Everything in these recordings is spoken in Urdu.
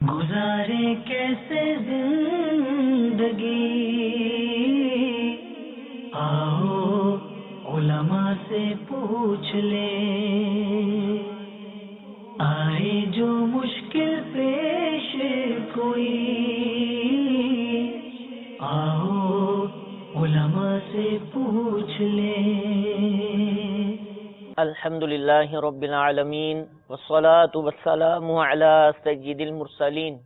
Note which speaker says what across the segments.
Speaker 1: گزارے کیسے زندگی، آؤ علماء سے پوچھ لیں، آئے جو مشکل پیش کوئی، آؤ علماء سے پوچھ لیں۔
Speaker 2: الحمدللہ رب العالمین والصلاة والسلام علی سید المرسلین،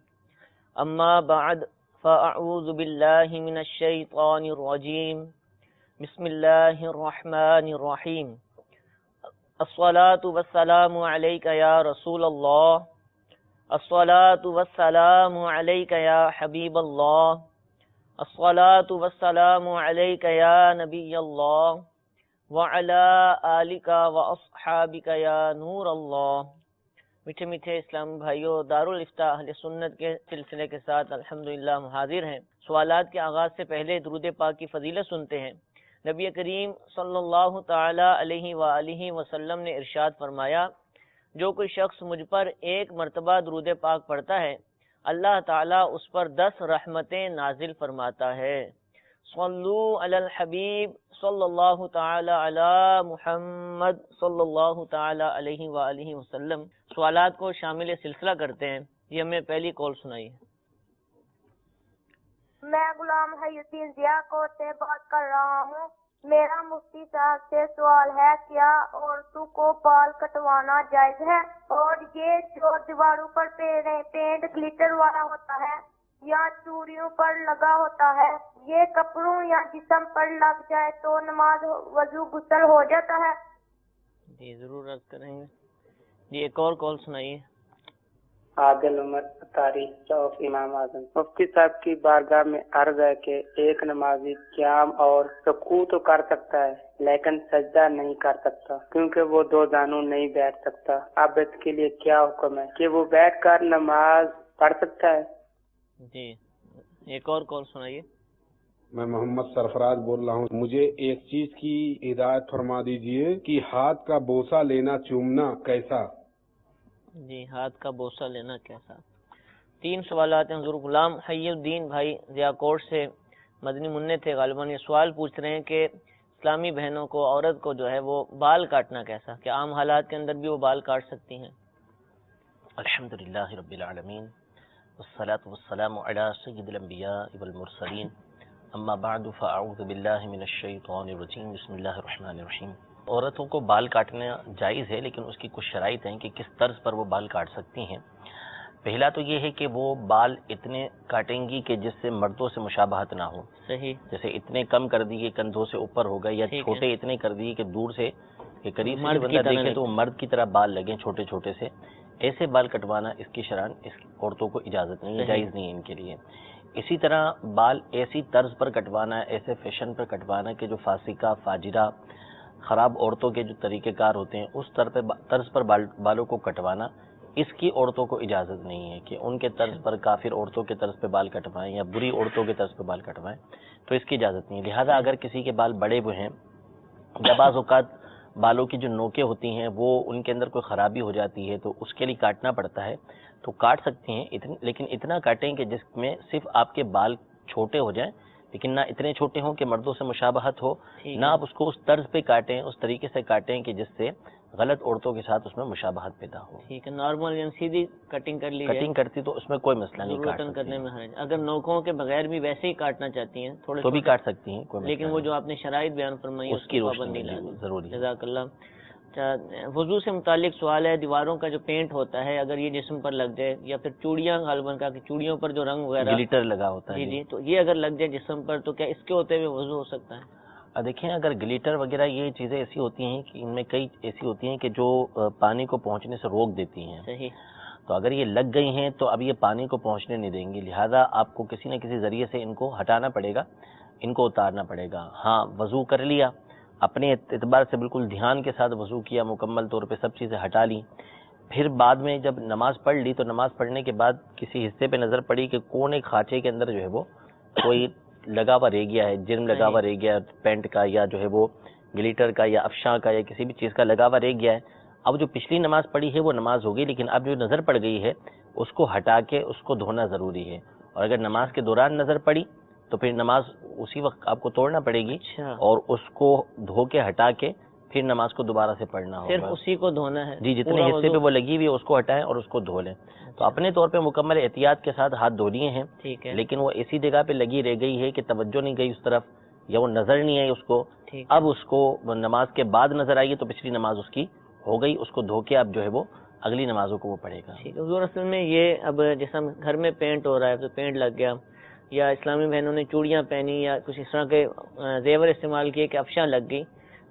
Speaker 2: اما بعد فاعوذ باللہ من الشیطان الرجیم، بسم اللہ الرحمن الرحیم۔ الصلاة والسلام علیک یا رسول اللہ، الصلاة والسلام علیک یا حبیب اللہ، الصلاة والسلام علیک یا نبی اللہ، وَعَلَىٰ آلِكَ وَأَصْحَابِكَ يَا نور اللہ۔ میٹھے میٹھے اسلام بھائیوں، دارالافتاء اہل سنت کے سلسلے کے ساتھ الحمدللہ ہم حاضر ہیں۔ سوالات کے آغاز سے پہلے درود پاک کی فضیلت سنتے ہیں۔ نبی کریم صلی اللہ تعالی علیہ وآلہ وسلم نے ارشاد فرمایا، جو کوئی شخص مجھ پر ایک مرتبہ درود پاک پڑھتا ہے، اللہ تعالیٰ اس پر 10 رحمتیں نازل فرماتا ہے۔ صلو علی الحبیب صلی اللہ تعالی علی محمد صلی اللہ تعالی علیہ وآلہ وسلم۔ سوالات کو شامل سلسلہ کرتے ہیں۔ یہ ہمیں پہلی کال سنائی ہے۔
Speaker 3: میں غلام حی الدین ضیاء کوٹ سے بات کر رہا ہوں۔ میرا مفتی صاحب سے سوال ہے، کیا عورتوں کو بال کٹوانا جائز ہے؟ اور یہ جو دیواروں پر پینٹ گلیٹر والا ہوتا ہے یا چوڑیوں پر لگا ہوتا ہے، یہ کپڑوں یا جسم پر لگ جائے تو نماز وضو غسل ہو جاتا ہے؟
Speaker 2: جی ضرور عرض کریں گے۔ جی ایک اور کال سنائیے۔
Speaker 4: عادل عمر تاریخ چوک امام اعظم۔ مفتی صاحب کی بارگاہ میں عرض ہے کہ ایک نمازی قیام اور رکوع تو کر سکتا ہے لیکن سجدہ نہیں کر سکتا کیونکہ وہ 2 دانوں نہیں بیٹھ سکتا۔ اب اس کے لیے کیا حکم ہے کہ وہ بیٹھ کر نماز پڑھ سکتا ہے؟
Speaker 2: جی ایک اور کال سنائیے۔
Speaker 5: میں محمد سرفراز بول رہا ہوں۔ مجھے ایک چیز کی ہدایت فرما دیجئے کہ ہاتھ کا بوسہ لینا چومنا کیسا؟
Speaker 2: جی ہاتھ کا بوسہ لینا کیسا؟ 3 سوالات ہیں۔ حضور غلام حی الدین بھائی ضیاء کوٹ سے مدنی منع تھے، غالباً یہ سوال پوچھ رہے ہیں کہ اسلامی بہنوں کو، عورت کو جو ہے وہ بال کاٹنا کیسا، کہ عام حالات کے اندر بھی وہ بال کاٹ سکتی ہیں؟ الحمدللہ رب العالمین والصلاة والسلام علی سید الانبیاء والمرسلین، اما بعد فاعوذ باللہ من الشیطان الرجیم، بسم اللہ الرحمن الرحیم۔ عورتوں کو بال کاٹنا جائز ہے، لیکن اس کی کچھ شرائط ہیں کہ کس طرز پر وہ بال کاٹ سکتی ہیں۔ پہلا تو یہ ہے کہ وہ بال اتنے کاٹیں گی کہ جس سے مردوں سے مشابہت نہ ہو۔ صحیح۔
Speaker 4: جیسے اتنے کم کر دیے کندھوں سے اوپر ہو گئے، یا چھوٹے اتنے کر دیے کہ دور سے کہ قریب سے بندہ دیکھے تو وہ مرد کی طرح بال لگیں چھوٹے چھوٹے سے، ایسے بال کٹوانا اس کی شرعاً اس عورتوں کو اجازت نہیں ہے، جائز نہیں ہے ان کے لیے۔ اسی طرح بال ایسی طرز پر کٹوانا، ایسے فیشن پر کٹوانا کہ جو فاسقہ، فاجرہ، خراب عورتوں کے جو طریقہ کار ہوتے ہیں اس طرز پر بالوں کو کٹوانا، اس کی عورتوں کو اجازت نہیں ہے کہ ان کے طرز پر، کافر عورتوں کے طرز پہ بال کٹوائیں یا بری عورتوں کے طرز پہ بال کٹوائیں، تو اس کی اجازت نہیں ہے۔ لہذا اگر کسی کے بال بڑے ہوئے ہیں یا بعض اوقات بالوں کی جو نوکیں ہوتی ہیں وہ ان کے اندر کوئی خرابی ہو جاتی ہے تو اس کے لیے کاٹنا پڑتا ہے، تو کاٹ سکتے ہیں، لیکن اتنا کاٹیں کہ جس میں صرف آپ کے بال چھوٹے ہو جائیں، لیکن نہ اتنے چھوٹے ہوں کہ مردوں سے مشابہت ہو، نہ آپ اس کو اس طرز پہ کاٹیں، اس طریقے سے کاٹیں کہ جس سے غلط عورتوں کے ساتھ اس میں مشابہت پیدا ہو۔
Speaker 2: ٹھیک ہے، نارمل یا سیدھی کٹنگ کر لی جائے،
Speaker 4: کٹنگ کرتی تو اس میں کوئی مسئلہ نہیں، کاٹ
Speaker 2: ضرورتاً کرنے میں حرج۔ اگر نوکوں کے بغیر بھی ویسے ہی کاٹنا چاہتی ہیں تھوڑے
Speaker 4: تو بھی کاٹ سکتی ہیں، کوئی
Speaker 2: لیکن وہ جو آپ نے شرائط بیان فرمائی
Speaker 4: اس کی
Speaker 2: پابندی
Speaker 4: روشنی
Speaker 2: لازم
Speaker 4: ضروری ہے۔
Speaker 2: جزاک اللہ۔ وضو سے متعلق سوال ہے، دیواروں کا جو پینٹ ہوتا ہے اگر یہ جسم پر لگ جائے، یا پھر چوڑیاں، غالباً کا کہ چوڑیوں پر جو رنگ وغیرہ
Speaker 4: گلیٹر لگا ہوتا ہے،
Speaker 2: جی جی، تو یہ اگر لگ جائے جسم پر تو کیا اس کے ہوتے ہوئے وضو ہو سکتا ہے؟
Speaker 4: دیکھیں اگر گلیٹر وغیرہ یہ چیزیں ایسی ہوتی ہیں کہ ان میں کئی ایسی ہوتی ہیں کہ جو پانی کو پہنچنے سے روک دیتی ہیں،
Speaker 2: صحیح،
Speaker 4: تو اگر یہ لگ گئی ہیں تو اب یہ پانی کو پہنچنے نہیں دیں گی، لہذا آپ کو کسی نہ کسی ذریعے سے ان کو ہٹانا پڑے گا، ان کو اتارنا پڑے گا۔ ہاں وضو کر لیا، اپنے اعتبار سے بالکل دھیان کے ساتھ وضو کیا، مکمل طور پہ سب چیزیں ہٹا لی، پھر بعد میں جب نماز پڑھ لی تو نماز پڑھنے کے بعد کسی حصے پہ نظر پڑی کہ کونے خانچے کے اندر جو ہے وہ کوئی لگا ہوا رہ گیا ہے، جرم لگا ہوا رہ گیا ہے پینٹ کا، یا جو ہے وہ گلیٹر کا یا افشاں کا یا کسی بھی چیز کا لگا ہوا رہ گیا ہے۔ اب جو پچھلی نماز پڑھی ہے وہ نماز ہوگی، لیکن اب جو نظر پڑ گئی ہے اس کو ہٹا کے اس کو دھونا ضروری ہے، اور اگر نماز کے دوران نظر پڑی تو پھر نماز اسی وقت آپ کو توڑنا پڑے گی، اور اس کو دھو کے ہٹا کے پھر نماز کو دوبارہ سے پڑھنا ہوگا.
Speaker 2: صرف اسی کو دھونا ہے
Speaker 4: جی، جتنے حصے پہ وہ لگی ہوئی ہے اس کو ہٹائیں اور اس کو دھو لیں. تو اپنے طور پہ مکمل احتیاط کے ساتھ ہاتھ دھو لیے ہیں،
Speaker 2: ٹھیک ہے.
Speaker 4: لیکن وہ اسی جگہ پہ لگی رہ گئی ہے کہ توجہ نہیں گئی اس طرف، یا وہ نظر نہیں آئی اس کو. اب اس کو نماز کے بعد نظر آئی تو پچھلی نماز اس کی ہو گئی، اس کو دھو کے اب جو ہے وہ اگلی نمازوں کو وہ پڑھے گا.
Speaker 2: حضور اصل میں یہ اب جیسا گھر میں پینٹ ہو رہا ہے تو پینٹ لگ گیا، یا اسلامی بہنوں نے چوڑیاں پہنی یا کچھ اس طرح کے زیور استعمال کیے کہ افشاں لگ گئی،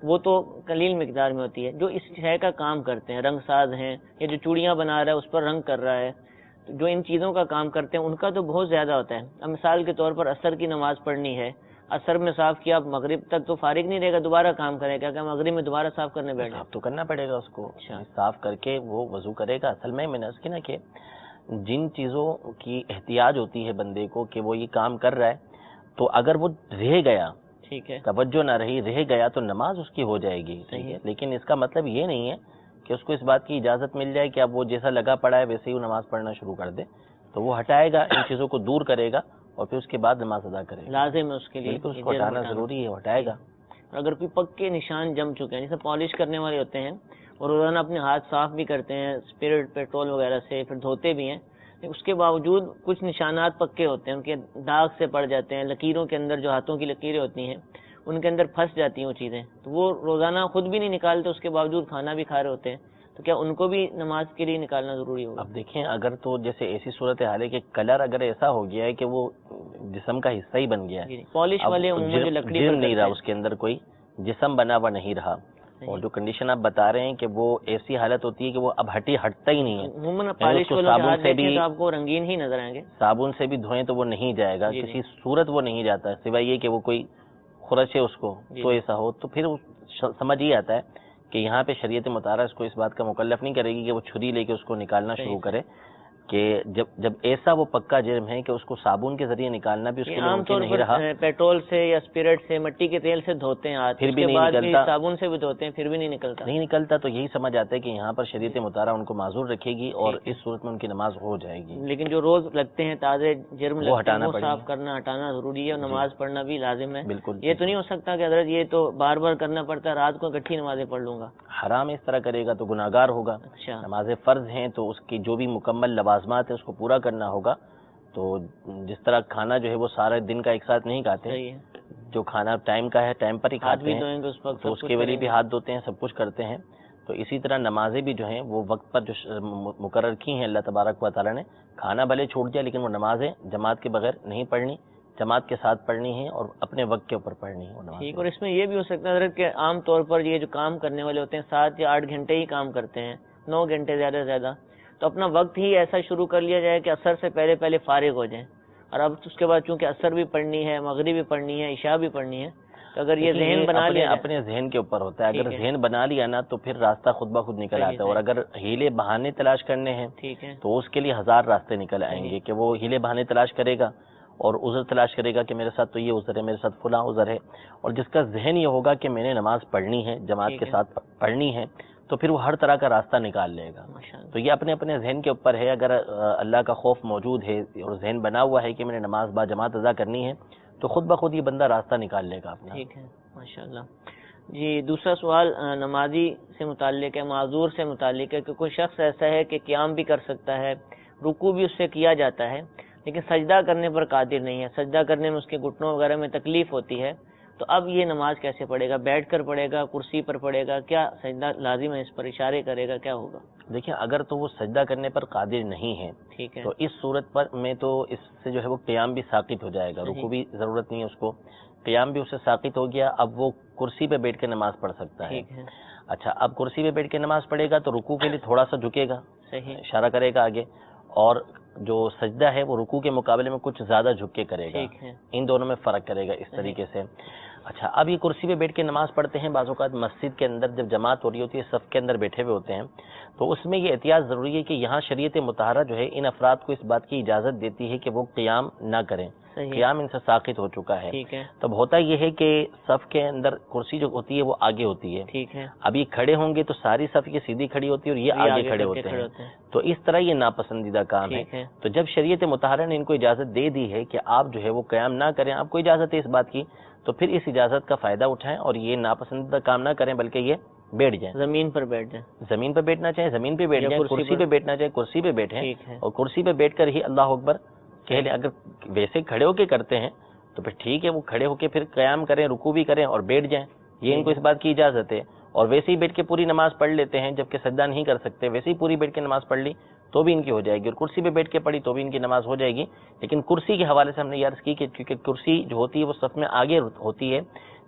Speaker 2: وہ تو قلیل مقدار میں ہوتی ہے. جو اس شے کا کام کرتے ہیں، رنگ ساز ہیں، یا جو چوڑیاں بنا رہا ہے اس پر رنگ کر رہا ہے، جو ان چیزوں کا کام کرتے ہیں ان کا تو بہت زیادہ ہوتا ہے. اب مثال کے طور پر عصر کی نماز پڑھنی ہے، عصر میں صاف کیا، مغرب تک تو فارغ نہیں رہے گا، دوبارہ کام کرے گا کہ مغرب میں دوبارہ صاف کرنے بیٹھے؟
Speaker 4: صاف تو کرنا پڑے گا اس کو، صاف کر کے وہ وضو کرے گا. اصل میں نے اس کی نا کہ جن چیزوں کی احتیاج ہوتی ہے بندے کو کہ وہ یہ کام کر رہا ہے، تو اگر وہ رہ گیا،
Speaker 2: ٹھیک ہے،
Speaker 4: توجہ نہ رہی، رہ گیا تو نماز اس کی ہو جائے گی. ٹھیک ہے، لیکن اس کا مطلب یہ نہیں ہے کہ اس کو اس بات کی اجازت مل جائے کہ اب وہ جیسا لگا پڑا ہے ویسے ہی وہ نماز پڑھنا شروع کر دے. تو وہ ہٹائے گا، ان چیزوں کو دور کرے گا اور پھر اس کے بعد نماز ادا کرے گا.
Speaker 2: لازم ہے اس کے لیے،
Speaker 4: بالکل اس کو ہٹانا ضروری ہے، ہٹائے گا.
Speaker 2: اور اگر کوئی پکے نشان جم چکے ہیں، جیسے پالش کرنے والے ہوتے ہیں اور روزانہ اپنے ہاتھ صاف بھی کرتے ہیں اسپرٹ پیٹرول وغیرہ سے، پھر دھوتے بھی ہیں، اس کے باوجود کچھ نشانات پکے ہوتے ہیں، ان کے داغ سے پڑ جاتے ہیں، لکیروں کے اندر جو ہاتھوں کی لکیریں ہوتی ہیں ان کے اندر پھنس جاتی ہیں وہ چیزیں، تو وہ روزانہ خود بھی نہیں نکالتے، اس کے باوجود کھانا بھی کھا رہے ہوتے ہیں، تو کیا ان کو بھی نماز کے لیے نکالنا ضروری ہوگا؟
Speaker 4: اب دیکھیں، اگر تو جیسے ایسی صورت حال ہے کہ کلر اگر ایسا ہو گیا ہے کہ وہ جسم کا حصہ ہی بن گیا ہے،
Speaker 2: پالش والے عموماً جو لکڑی پر
Speaker 4: جرم نہیں رہا اس کے اندر، کوئی جسم بنا ہوا نہیں رہا، اور جو کنڈیشن آپ بتا رہے ہیں کہ وہ ایسی حالت ہوتی ہے کہ وہ اب ہٹتا ہی نہیں ہے.
Speaker 2: عموماً پالش والوں کے ہاتھ دیکھیں تو آپ کو رنگین ہی نظر آئیں گے،
Speaker 4: صابن سے بھی دھوئیں تو وہ نہیں جائے گا، کسی صورت وہ نہیں جاتا، سوائے یہ کہ وہ کوئی خرش ہے اس کو تو ایسا ہو. تو پھر سمجھ ہی آتا ہے کہ یہاں پہ شریعت مطالعہ اس کو اس بات کا مکلف نہیں کرے گی کہ وہ چھری لے کے اس کو نکالنا شروع کرے، کہ جب ایسا وہ پکا جرم ہے کہ اس کو صابن کے ذریعے نکالنا بھی اس کے لیے ممکن نہیں رہا.
Speaker 2: پیٹرول سے یا اسپرٹ سے، مٹی کے تیل سے دھوتے ہیں ہاتھ،
Speaker 4: پھر بھی نہیں نکلتا،
Speaker 2: صابن سے بھی دھوتے ہیں، پھر بھی نہیں نکلتا.
Speaker 4: تو یہی سمجھ آتا ہے کہ یہاں پر شریعت مطالعہ ان کو معذور رکھے گی اور اس صورت میں ان کی نماز ہو جائے گی.
Speaker 2: لیکن جو روز لگتے ہیں تازے جرم
Speaker 4: وہ
Speaker 2: لگتے ہیں
Speaker 4: ہٹانا
Speaker 2: وہ
Speaker 4: پڑے گا،
Speaker 2: صاف کرنا ہٹانا ضروری ہے، اور نماز پڑھنا بھی لازم ہے.
Speaker 4: بالکل.
Speaker 2: یہ تو نہیں ہو سکتا کہ حضرت یہ تو بار بار کرنا پڑتا ہے، رات کو اکٹھی نمازیں پڑھ لوں گا.
Speaker 4: حرام اس طرح کرے گا تو گناہگار ہوگا.
Speaker 2: اچھا،
Speaker 4: نمازیں فرض ہیں تو اس کی جو بھی مکمل لوازمات ہیں اس کو پورا کرنا ہوگا. تو جس طرح کھانا جو ہے وہ سارے دن کا ایک ساتھ نہیں کھاتے، جو کھانا ٹائم کا ہے ٹائم پر ہی کھاتے ہیں، تو اس کے لیے بھی ہاتھ دھوتے ہیں، سب کچھ کرتے ہیں. تو اسی طرح نمازیں بھی جو ہیں وہ وقت پر جو مقرر کی ہیں اللہ تبارک و تعالیٰ نے، کھانا بھلے چھوٹ دیا لیکن وہ نمازیں جماعت کے بغیر نہیں پڑھنی، جماعت کے ساتھ پڑھنی ہے اور اپنے وقت کے اوپر پڑھنی ہے.
Speaker 2: ٹھیک. اور اس میں یہ بھی ہو سکتا ہے حضرت کہ عام طور پر یہ جو کام کرنے والے ہوتے ہیں 7 یا 8 گھنٹے ہی کام کرتے ہیں، 9 گھنٹے زیادہ سے زیادہ، تو اپنا وقت ہی ایسا شروع کر لیا جائے کہ عصر سے پہلے فارغ ہو جائیں، اور اب اس کے بعد چونکہ عصر بھی پڑھنی ہے، مغرب بھی پڑھنی ہے، عشاء بھی پڑھنی ہے، تو اگر یہ ذہن بنا لیا
Speaker 4: اپنے ذہن کے اوپر ہوتا ہے. اگر ذہن بنا لیا نا تو پھر راستہ خود بخود نکل آتا ہے. اور اگر ہیلے بہانے تلاش کرنے ہیں تو اس کے لیے 1000 راستے نکل آئیں گے، کہ وہ ہیلے بہانے تلاش کرے گا اور عذر تلاش کرے گا کہ میرے ساتھ تو یہ عذر ہے، میرے ساتھ فلاں عذر ہے. اور جس کا ذہن یہ ہوگا کہ میں نے نماز پڑھنی ہے، جماعت کے ساتھ پڑھنی ہے، تو پھر وہ ہر طرح کا راستہ نکال لے گا. تو یہ اپنے اپنے ذہن کے اوپر ہے. اگر اللہ کا خوف موجود ہے اور ذہن بنا ہوا ہے کہ میں نے نماز با جماعت ادا کرنی ہے، تو خود بخود یہ بندہ راستہ نکال لے گا اپنا.
Speaker 2: ٹھیک ہے، ماشاءاللہ. جی، دوسرا سوال نمازی سے متعلق ہے، معذور سے متعلق ہے کہ کوئی شخص ایسا ہے کہ قیام بھی کر سکتا ہے، رکوع بھی اس سے کیا جاتا ہے، لیکن سجدہ کرنے پر قادر نہیں ہے، سجدہ کرنے میں اس کے گھٹنوں وغیرہ میں تکلیف ہوتی ہے، تو اب یہ نماز کیسے پڑھے گا؟ بیٹھ کر پڑھے گا، کرسی پر پڑھے گا، کیا سجدہ لازم ہے اس پر؟ اشارے کرے گا، کیا ہوگا؟
Speaker 4: دیکھیں، اگر تو وہ سجدہ کرنے پر قادر نہیں ہے،
Speaker 2: ٹھیک ہے،
Speaker 4: تو اس صورت پر میں تو اس سے جو ہے وہ قیام بھی ساقط ہو جائے گا. رکوع بھی ضرورت نہیں ہے اس کو، قیام بھی اس سے ساقط ہو گیا. اب وہ کرسی پہ بیٹھ کے نماز پڑھ سکتا ہے. اچھا، اب کرسی پہ بیٹھ کے نماز پڑھے گا تو رکوع کے لیے تھوڑا سا جھکے گا، اشارہ کرے گا آگے، اور جو سجدہ ہے وہ رکوع کے مقابلے میں کچھ زیادہ جھک کے کرے گا. ان دونوں میں فرق کرے گا اس طریقے سے. اچھا، اب یہ کرسی پہ بیٹھ کے نماز پڑھتے ہیں، بعض اوقات مسجد کے اندر جب جماعت ہو رہی ہوتی ہے، صف کے اندر بیٹھے ہوئے ہوتے ہیں، تو اس میں یہ احتیاط ضروری ہے کہ یہاں شریعت مطہرہ جو ہے ان افراد کو اس بات کی اجازت دیتی ہے کہ وہ قیام نہ کریں، قیام ان سے ساقط ہو چکا ہے۔
Speaker 2: ٹھیک ہے،
Speaker 4: تب ہوتا یہ ہے کہ صف کے اندر کرسی جو ہوتی ہے وہ آگے ہوتی ہے،
Speaker 2: ٹھیک ہے،
Speaker 4: اب یہ کھڑے ہوں گے تو ساری صف یہ سیدھی کھڑی ہوتی ہے اور یہ آگے کھڑے ہوتے ہیں، تو اس طرح یہ ناپسندیدہ کام ہے۔ تو جب شریعت مطہرہ نے ان کو اجازت دے دی ہے کہ آپ جو ہے وہ قیام نہ کریں، آپ کو اجازت ہے اس بات کی، تو پھر اس اجازت کا فائدہ اٹھائیں اور یہ ناپسندیدہ کام نہ کریں، بلکہ یہ بیٹھ جائیں،
Speaker 2: زمین پر بیٹھ جائیں،
Speaker 4: زمین پہ بیٹھنا چاہیں زمین پہ بیٹھ
Speaker 2: یا
Speaker 4: جائیں،
Speaker 2: کرسی
Speaker 4: کرسی
Speaker 2: پر
Speaker 4: پہ بیٹھنا چاہیں کرسی پہ بیٹھیں،
Speaker 2: ٹھیک ہے،
Speaker 4: اور کرسی پہ بیٹھ کر ہی اللہ اکبر کہہ لیں۔ اگر ویسے کھڑے ہو کے کرتے ہیں تو پھر ٹھیک ہے، وہ کھڑے ہو کے پھر قیام کریں، رکوع بھی کریں اور بیٹھ جائیں، یہ ان کو اس بات کی اجازت ہے۔ اور ویسے ہی بیٹھ کے پوری نماز پڑھ لیتے ہیں، جبکہ سجدہ نہیں کر سکتے، ویسے ہی پوری بیٹھ کے نماز پڑھ لی تو بھی ان کی ہو جائے گی، اور کرسی پہ بیٹھ کے پڑھی تو بھی ان کی نماز ہو جائے گی۔ لیکن کرسی کے حوالے سے ہم نے یہ عرض کی کہ کیونکہ کرسی جو ہوتی ہے وہ صف میں آگے ہوتی ہے،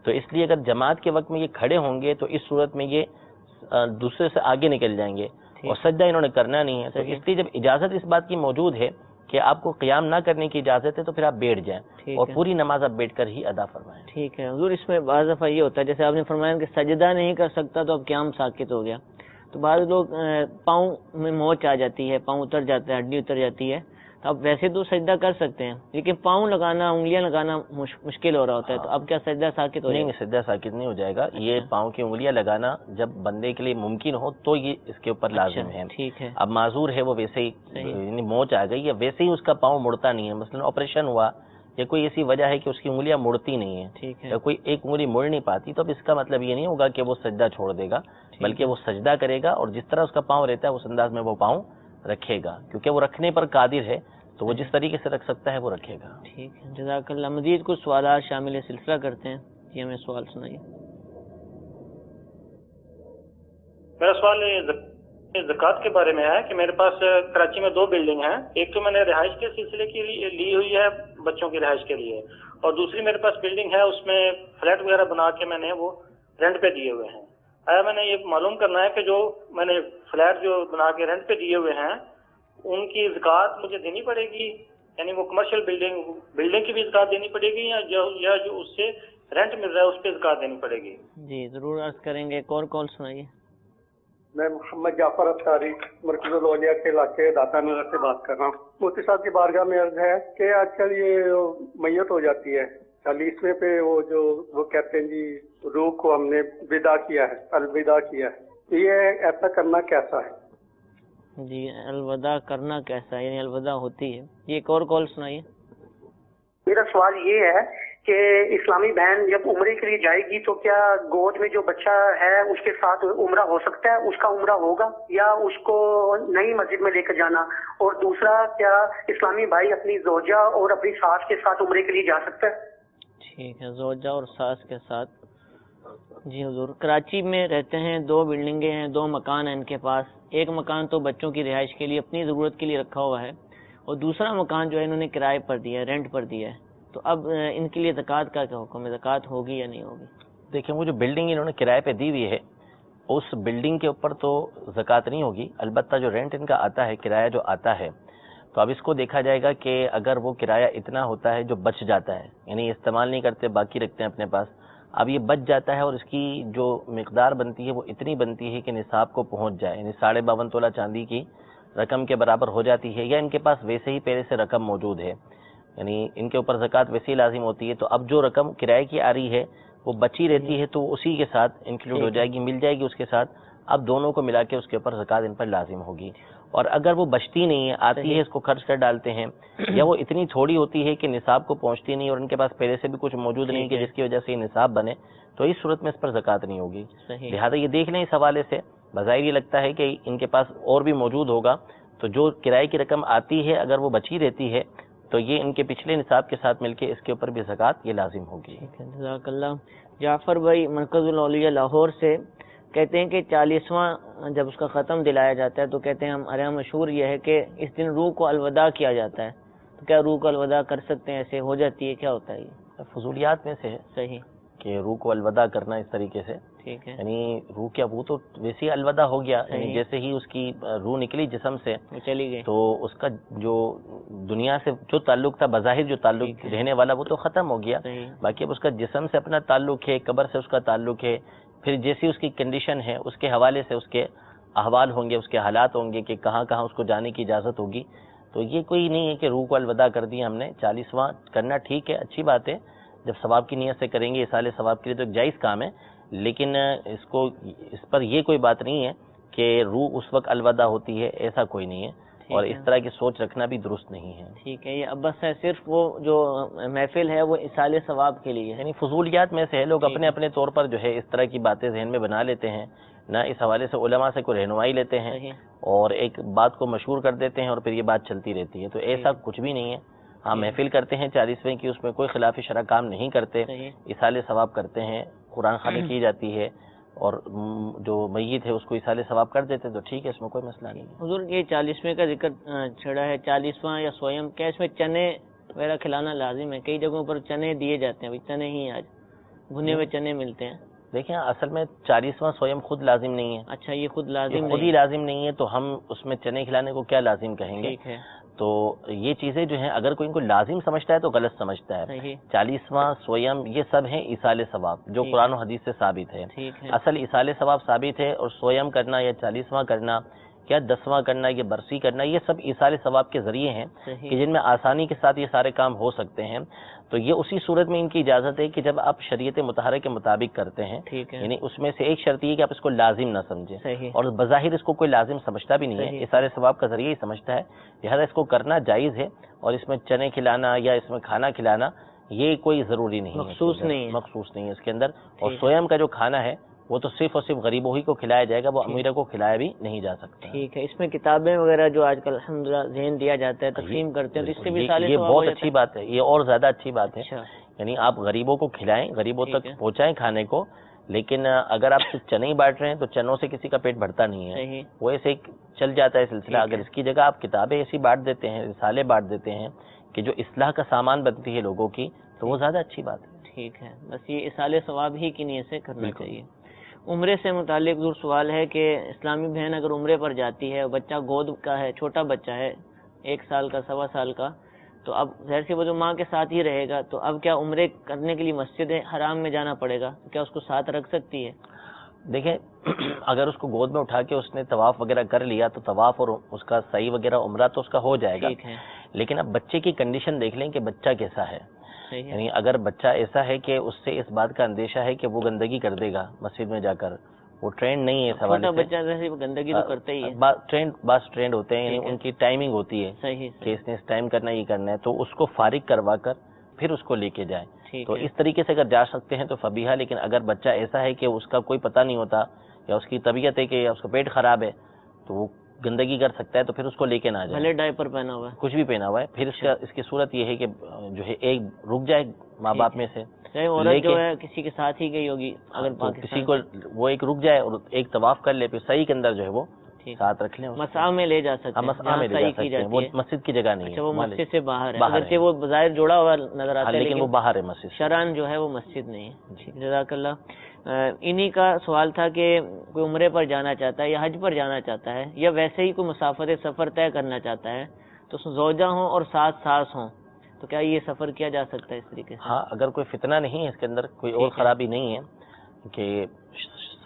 Speaker 4: تو اس لیے اگر جماعت کے وقت میں یہ کھڑے ہوں گے تو اس صورت میں یہ دوسرے سے آگے نکل جائیں گے، اور سجدہ انہوں نے کرنا نہیں ہے۔ تو اس لیے جب اجازت اس بات کی موجود ہے کہ آپ کو قیام نہ کرنے کی اجازت ہے تو پھر آپ بیٹھ جائیں اور پوری نماز آپ بیٹھ کر ہی ادا فرمائیں۔
Speaker 2: ٹھیک ہے حضور، اس میں بعض دفعہ یہ ہوتا ہے جیسے آپ نے فرمایا کہ سجدہ نہیں کر سکتا تو اب قیام ساقط ہو گیا، تو بعض لوگ پاؤں میں موچ آ جاتی ہے، پاؤں اتر جاتا ہے، ہڈی اتر جاتی ہے، تو اب ویسے تو سجدہ کر سکتے ہیں لیکن پاؤں لگانا، انگلیاں لگانا مشکل ہو رہا ہوتا ہے، تو اب کیا سجدہ ساقط ہو جائے گا؟
Speaker 4: نہیں، سجدہ ساقط نہیں ہو جائے گا۔ یہ پاؤں کی انگلیاں لگانا جب بندے کے لیے ممکن ہو تو یہ اس کے اوپر لازم ہے۔
Speaker 2: ٹھیک ہے،
Speaker 4: اب معذور ہے وہ ویسے ہی، یعنی موچ آ گئی یا ویسے ہی اس کا پاؤں مڑتا نہیں ہے، مثلا آپریشن ہوا یا کوئی ایسی وجہ ہے کہ اس کی انگلیاں مڑتی نہیں ہیں،
Speaker 2: ٹھیک ہے،
Speaker 4: یا کوئی ایک انگلی مڑ نہیں پاتی، تو اب اس کا مطلب یہ نہیں ہوگا کہ وہ سجدہ چھوڑ دے گا، بلکہ وہ سجدہ کرے گا اور جس طرح اس کا پاؤں رہتا ہے اس انداز میں وہ پاؤں رکھے گا، کیونکہ وہ رکھنے پر قادر ہے، تو وہ جس طریقے سے رکھ سکتا ہے وہ رکھے گا۔
Speaker 2: ٹھیک ہے، جزاک اللہ۔ مزید کچھ سوالات شامل سلسلہ کرتے ہیں، یہ ہمیں سوال سنائیے۔
Speaker 6: میرا سوال زکوٰۃ کے بارے میں ہے کہ میرے پاس کراچی میں 2 بلڈنگ ہیں، ایک تو میں نے رہائش کے سلسلے کی لی ہوئی ہے، بچوں کی رہائش کے لیے، اور دوسری میرے پاس بلڈنگ ہے، اس میں فلیٹ وغیرہ بنا کے میں نے وہ رینٹ پہ دیے ہوئے ہیں۔ آیا میں نے یہ معلوم کرنا ہے کہ جو میں نے فلیٹ جو بنا کے رینٹ پہ دیے ہوئے ہیں ان کی زکوٰۃ مجھے دینی پڑے گی، یعنی وہ کمرشل بلڈنگ کی بھی زکوٰۃ دینی پڑے گی، یا جو اس سے رینٹ مل رہا ہے اس پہ زکوٰۃ دینی پڑے گی؟
Speaker 2: جی ضرور عرض کریں گے، کون کال سنائیے۔
Speaker 7: میں محمد جعفر افطاری مرکز الاولیاء کے علاقے داتا نگر سے بات کر رہا ہوں۔ مفتی صاحب کی بارگاہ میں عرض ہے کہ آج کل یہ میت ہو جاتی ہے 40ویں پہ، وہ کہتے ہیں جی روح کو ہم نے ودا کیا ہے، الوداع کیا ہے، یہ ایسا کرنا کیسا ہے؟
Speaker 2: جی الوداع کرنا کیسا ہے، یعنی الوداع ہوتی ہے، یہ ایک اور کال سنائیے۔
Speaker 8: میرا سوال یہ ہے کہ اسلامی بہن جب عمرے کے لیے جائے گی تو کیا گود میں جو بچہ ہے اس کے ساتھ عمرہ ہو سکتا ہے، اس کا عمرہ ہوگا، یا اس کو نئی مسجد میں لے کر جانا؟ اور دوسرا، کیا اسلامی بھائی اپنی زوجہ اور اپنی ساس کے ساتھ عمرے کے لیے جا سکتا ہے؟
Speaker 2: ٹھیک ہے، زوجہ اور ساس کے ساتھ۔ جی حضور، کراچی میں رہتے ہیں، 2 بلڈنگیں ہیں، 2 مکان ہیں ان کے پاس، ایک مکان تو بچوں کی رہائش کے لیے اپنی ضرورت کے لیے رکھا ہوا ہے، اور دوسرا مکان جو ہے انہوں نے کرائے پر دیا ہے، رینٹ پر دیا ہے، تو اب ان کے لیے زکوٰۃ کا کیا حکم ہے، زکوٰۃ ہوگی یا نہیں ہوگی؟
Speaker 4: دیکھیں، وہ جو بلڈنگ انہوں نے کرائے پہ دی ہوئی ہے اس بلڈنگ کے اوپر تو زکوٰۃ نہیں ہوگی، البتہ جو رینٹ ان کا آتا ہے، کرایہ جو آتا ہے، تو اب اس کو دیکھا جائے گا کہ اگر وہ کرایہ اتنا ہوتا ہے جو بچ جاتا ہے، یعنی استعمال نہیں کرتے باقی رکھتے ہیں اپنے پاس، اب یہ بچ جاتا ہے اور اس کی جو مقدار بنتی ہے وہ اتنی بنتی ہے کہ نصاب کو پہنچ جائے، یعنی 52.5 تولہ چاندی کی رقم کے برابر ہو جاتی ہے، یا ان کے پاس ویسے ہی پہلے سے رقم موجود ہے، یعنی ان کے اوپر زکوٰۃ ویسے ہی لازم ہوتی ہے، تو اب جو رقم کرائے کی آ رہی ہے وہ بچی رہتی ہے تو اسی کے ساتھ انکلوڈ ہو جائے گی، مل جائے گی اس کے ساتھ، اب دونوں کو ملا کے اس کے اوپر زکوٰۃ ان پر لازم ہوگی۔ اور اگر وہ بچتی نہیں ہے، آتی ہے، اس کو خرچ کر ڈالتے ہیں، یا وہ اتنی تھوڑی ہوتی ہے کہ نصاب کو پہنچتی نہیں اور ان کے پاس پہلے سے بھی کچھ موجود نہیں کہ جس کی وجہ سے یہ نصاب بنے، تو اس صورت میں اس پر زکوٰۃ نہیں ہوگی۔ لہٰذا یہ دیکھ لیں اس حوالے سے، بظاہر یہ لگتا ہے کہ ان کے پاس اور بھی موجود ہوگا، تو جو کرائے کی رقم آتی ہے اگر وہ بچی رہتی ہے تو یہ ان کے پچھلے نصاب کے ساتھ مل کے اس کے اوپر بھی زکوٰۃ یہ لازم ہوگی۔
Speaker 2: جزاک اللہ۔ جعفر بھائی مرکز الاولیاء لاہور سے کہتے ہیں کہ 40واں جب اس کا ختم دلایا جاتا ہے تو کہتے ہیں ہمارے یہاں مشہور یہ ہے کہ اس دن روح کو الوداع کیا جاتا ہے، تو کیا روح کو الوداع کر سکتے ہیں، ایسے ہو جاتی ہے، کیا ہوتا ہے یہ؟
Speaker 4: فضولیات میں سے ہے
Speaker 2: صحیح
Speaker 4: کہ روح کو الوداع کرنا اس طریقے سے،
Speaker 2: ٹھیک ہے،
Speaker 4: یعنی روح کیا، وہ تو ویسے ہی الوداع ہو گیا، یعنی جیسے ہی اس کی روح نکلی جسم سے
Speaker 2: چلی گئی،
Speaker 4: تو اس کا جو دنیا سے جو تعلق تھا، بظاہر جو تعلق رہنے والا وہ تو ختم ہو گیا، باقی اب اس کا جسم سے اپنا تعلق ہے، قبر سے اس کا تعلق ہے، پھر جیسی اس کی کنڈیشن ہے اس کے حوالے سے اس کے احوال ہوں گے، اس کے حالات ہوں گے کہ کہاں کہاں اس کو جانے کی اجازت ہوگی. تو یہ کوئی نہیں ہے کہ روح کو الوداع کر دیا ہم نے. 40واں کرنا ٹھیک ہے، اچھی بات ہے، جب ثواب کی نیت سے کریں گے ایصال ثواب کے لیے تو ایک جائز کام ہے، لیکن اس پر یہ کوئی بات نہیں ہے کہ روح اس وقت الوداع ہوتی ہے، ایسا کوئی نہیں ہے، اور اس طرح کی سوچ رکھنا بھی درست نہیں ہے.
Speaker 2: ٹھیک ہے. یہ اب بس ہے صرف وہ جو محفل ہے وہ ایصال ثواب کے لیے،
Speaker 4: یعنی فضولیات میں سے ہے، لوگ اپنے اپنے طور پر جو ہے اس طرح کی باتیں ذہن میں بنا لیتے ہیں، نہ اس حوالے سے علماء سے کوئی رہنمائی لیتے ہیں اور ایک بات کو مشہور کر دیتے ہیں اور پھر یہ بات چلتی رہتی ہے. تو ایسا کچھ بھی نہیں ہے. ہاں محفل کرتے ہیں 40ویں کی، اس میں کوئی خلاف شرع کام نہیں کرتے، ایصال ثواب کرتے ہیں، قرآن خوانی کی جاتی ہے اور جو میت ہے اس کو ایصال ثواب کر دیتے تو ٹھیک ہے، اس میں کوئی مسئلہ نہیں ہے.
Speaker 2: حضور یہ 40ویں کا ذکر چھڑا ہے، 40واں یا سویم، کیا اس میں چنے وغیرہ کھلانا لازم ہے؟ کئی جگہوں پر چنے دیے جاتے ہیں، چنے ہی آج بھنے ہوئے چنے ملتے ہیں.
Speaker 4: دیکھیں اصل میں 40واں سویم خود لازم نہیں ہے.
Speaker 2: اچھا، یہ خود لازم
Speaker 4: خود ہی لازم نہیں ہے تو ہم اس میں چنے کھلانے کو کیا لازم کہیں گے؟
Speaker 2: ٹھیک ہے.
Speaker 4: تو یہ چیزیں جو ہیں اگر کوئی ان کو لازم سمجھتا ہے تو غلط سمجھتا ہے. 40واں سویم یہ سب ہیں ایصال ثواب جو قرآن و حدیث سے ثابت ہے. اصل ایصال ثواب ثابت ہے، اور سویم کرنا یا 40واں کرنا یا 10واں کرنا یا برسی کرنا یہ سب ایصال ثواب کے ذریعے ہیں کہ جن میں آسانی کے ساتھ یہ سارے کام ہو سکتے ہیں. تو یہ اسی صورت میں ان کی اجازت ہے کہ جب آپ شریعت مطہرہ کے مطابق کرتے ہیں، یعنی اس میں سے ایک شرط یہ کہ آپ اس کو لازم نہ سمجھیں، اور بظاہر اس کو کوئی لازم سمجھتا بھی نہیں ہے، ایصال ثواب کا ذریعہ ہی سمجھتا ہے، لہذا اس کو کرنا جائز ہے. اور اس میں چنے کھلانا یا اس میں کھانا کھلانا یہ کوئی ضروری نہیں ہے، مخصوص نہیں ہے اس کے اندر. اور سویم کا جو کھانا ہے وہ تو صرف اور صرف غریبوں ہی کو کھلایا جائے گا، وہ امیروں کو کھلایا بھی نہیں جا سکتا.
Speaker 2: ٹھیک ہے. اس میں کتابیں وغیرہ جو آج کل الحمدللہ ذہن دیا جاتا ہے، تقسیم کرتے ہیں، تو اس سے بھی
Speaker 4: یہ بہت اچھی بات ہے، یہ اور زیادہ اچھی بات ہے. یعنی آپ غریبوں کو کھلائیں، غریبوں تک پہنچائیں کھانے کو، لیکن اگر آپ صرف چنے ہی بانٹ رہے ہیں تو چنوں سے کسی کا پیٹ بھرتا نہیں ہے، وہ ایسے چل جاتا ہے سلسلہ. اگر اس کی جگہ آپ کتابیں ایسی بانٹ دیتے ہیں، رسالے بانٹ دیتے ہیں کہ جو اصلاح کا سامان بنتی ہے لوگوں کی، تو وہ زیادہ اچھی بات ہے.
Speaker 2: ٹھیک ہے. بس یہ ایصال ثواب ہی کی نیت سے کرنا چاہیے. عمرے سے متعلق ضرور سوال ہے کہ اسلامی بہن اگر عمرے پر جاتی ہے، بچہ گود کا ہے، چھوٹا بچہ ہے، 1 سال کا، 1.25 سال کا، تو اب ظاہر سی وہ جو ماں کے ساتھ ہی رہے گا، تو اب کیا عمرے کرنے کے لیے مسجد حرام میں جانا پڑے گا؟ کیا اس کو ساتھ رکھ سکتی ہے؟
Speaker 4: دیکھیں اگر اس کو گود میں اٹھا کے اس نے طواف وغیرہ کر لیا تو طواف اور اس کا سعی وغیرہ عمرہ تو اس کا ہو جائے گا. لیکن اب بچے کی کنڈیشن دیکھ لیں کہ بچہ کیسا ہے. یعنی اگر بچہ ایسا ہے کہ اس سے اس بات کا اندیشہ ہے کہ وہ گندگی کر دے گا مسجد میں جا کر، وہ ٹرینڈ نہیں ہے اس حوالے سے.
Speaker 2: بچہ ویسے گندگی تو کرتا ہی ہے،
Speaker 4: بعض ٹرینڈ ہوتے ہیں، یعنی ان کی ٹائمنگ ہوتی ہے کہ اس نے اس ٹائم کرنا یہ کرنا ہے، تو اس کو فارغ کروا کر پھر اس کو لے کے جائیں. تو اس طریقے سے اگر جا سکتے ہیں تو فبیہا. لیکن اگر بچہ ایسا ہے کہ اس کا کوئی پتہ نہیں ہوتا یا اس کی طبیعت ہے کہ اس کا پیٹ خراب ہے تو وہ گندگی کر سکتا ہے، تو پھر اس کو لے کے نہ جائے.
Speaker 2: بھلے ڈائپر پہنا ہوا ہے،
Speaker 4: کچھ بھی پہنا ہوا ہے، پھر اس کی صورت یہ ہے کہ جو ہے ایک رک جائے ماں باپ میں سے،
Speaker 2: عورت جو ہے کسی کے ساتھ ہی گئی ہوگی، اگر
Speaker 4: کسی کو وہ ایک رک جائے اور ایک طواف کر لے، پھر صحیح کے اندر جو ہے وہ ساتھ رکھ لیں.
Speaker 2: مساء میں لے جا سکتے ہیں،
Speaker 4: مساء میں لے جا سکتے ہیں، وہ مسجد کی جگہ نہیں ہے،
Speaker 2: وہ مسجد سے باہر ہے، اگرچہ وہ بظاہر جوڑا ہوا نظر آتا ہے
Speaker 4: لیکن وہ باہر ہے مسجد،
Speaker 2: شرعاً جو ہے وہ مسجد نہیں ہے. جزاک اللہ. انہی کا سوال تھا کہ کوئی عمرے پر جانا چاہتا ہے یا حج پر جانا چاہتا ہے یا ویسے ہی کوئی مسافت سفر طے کرنا چاہتا ہے، تو زوجہ ہوں اور ساتھ ساس ہوں، تو کیا یہ سفر کیا جا سکتا ہے اس طریقے سے؟
Speaker 4: ہاں اگر کوئی فتنہ نہیں ہے اس کے اندر، کوئی اور خرابی نہیں ہے کہ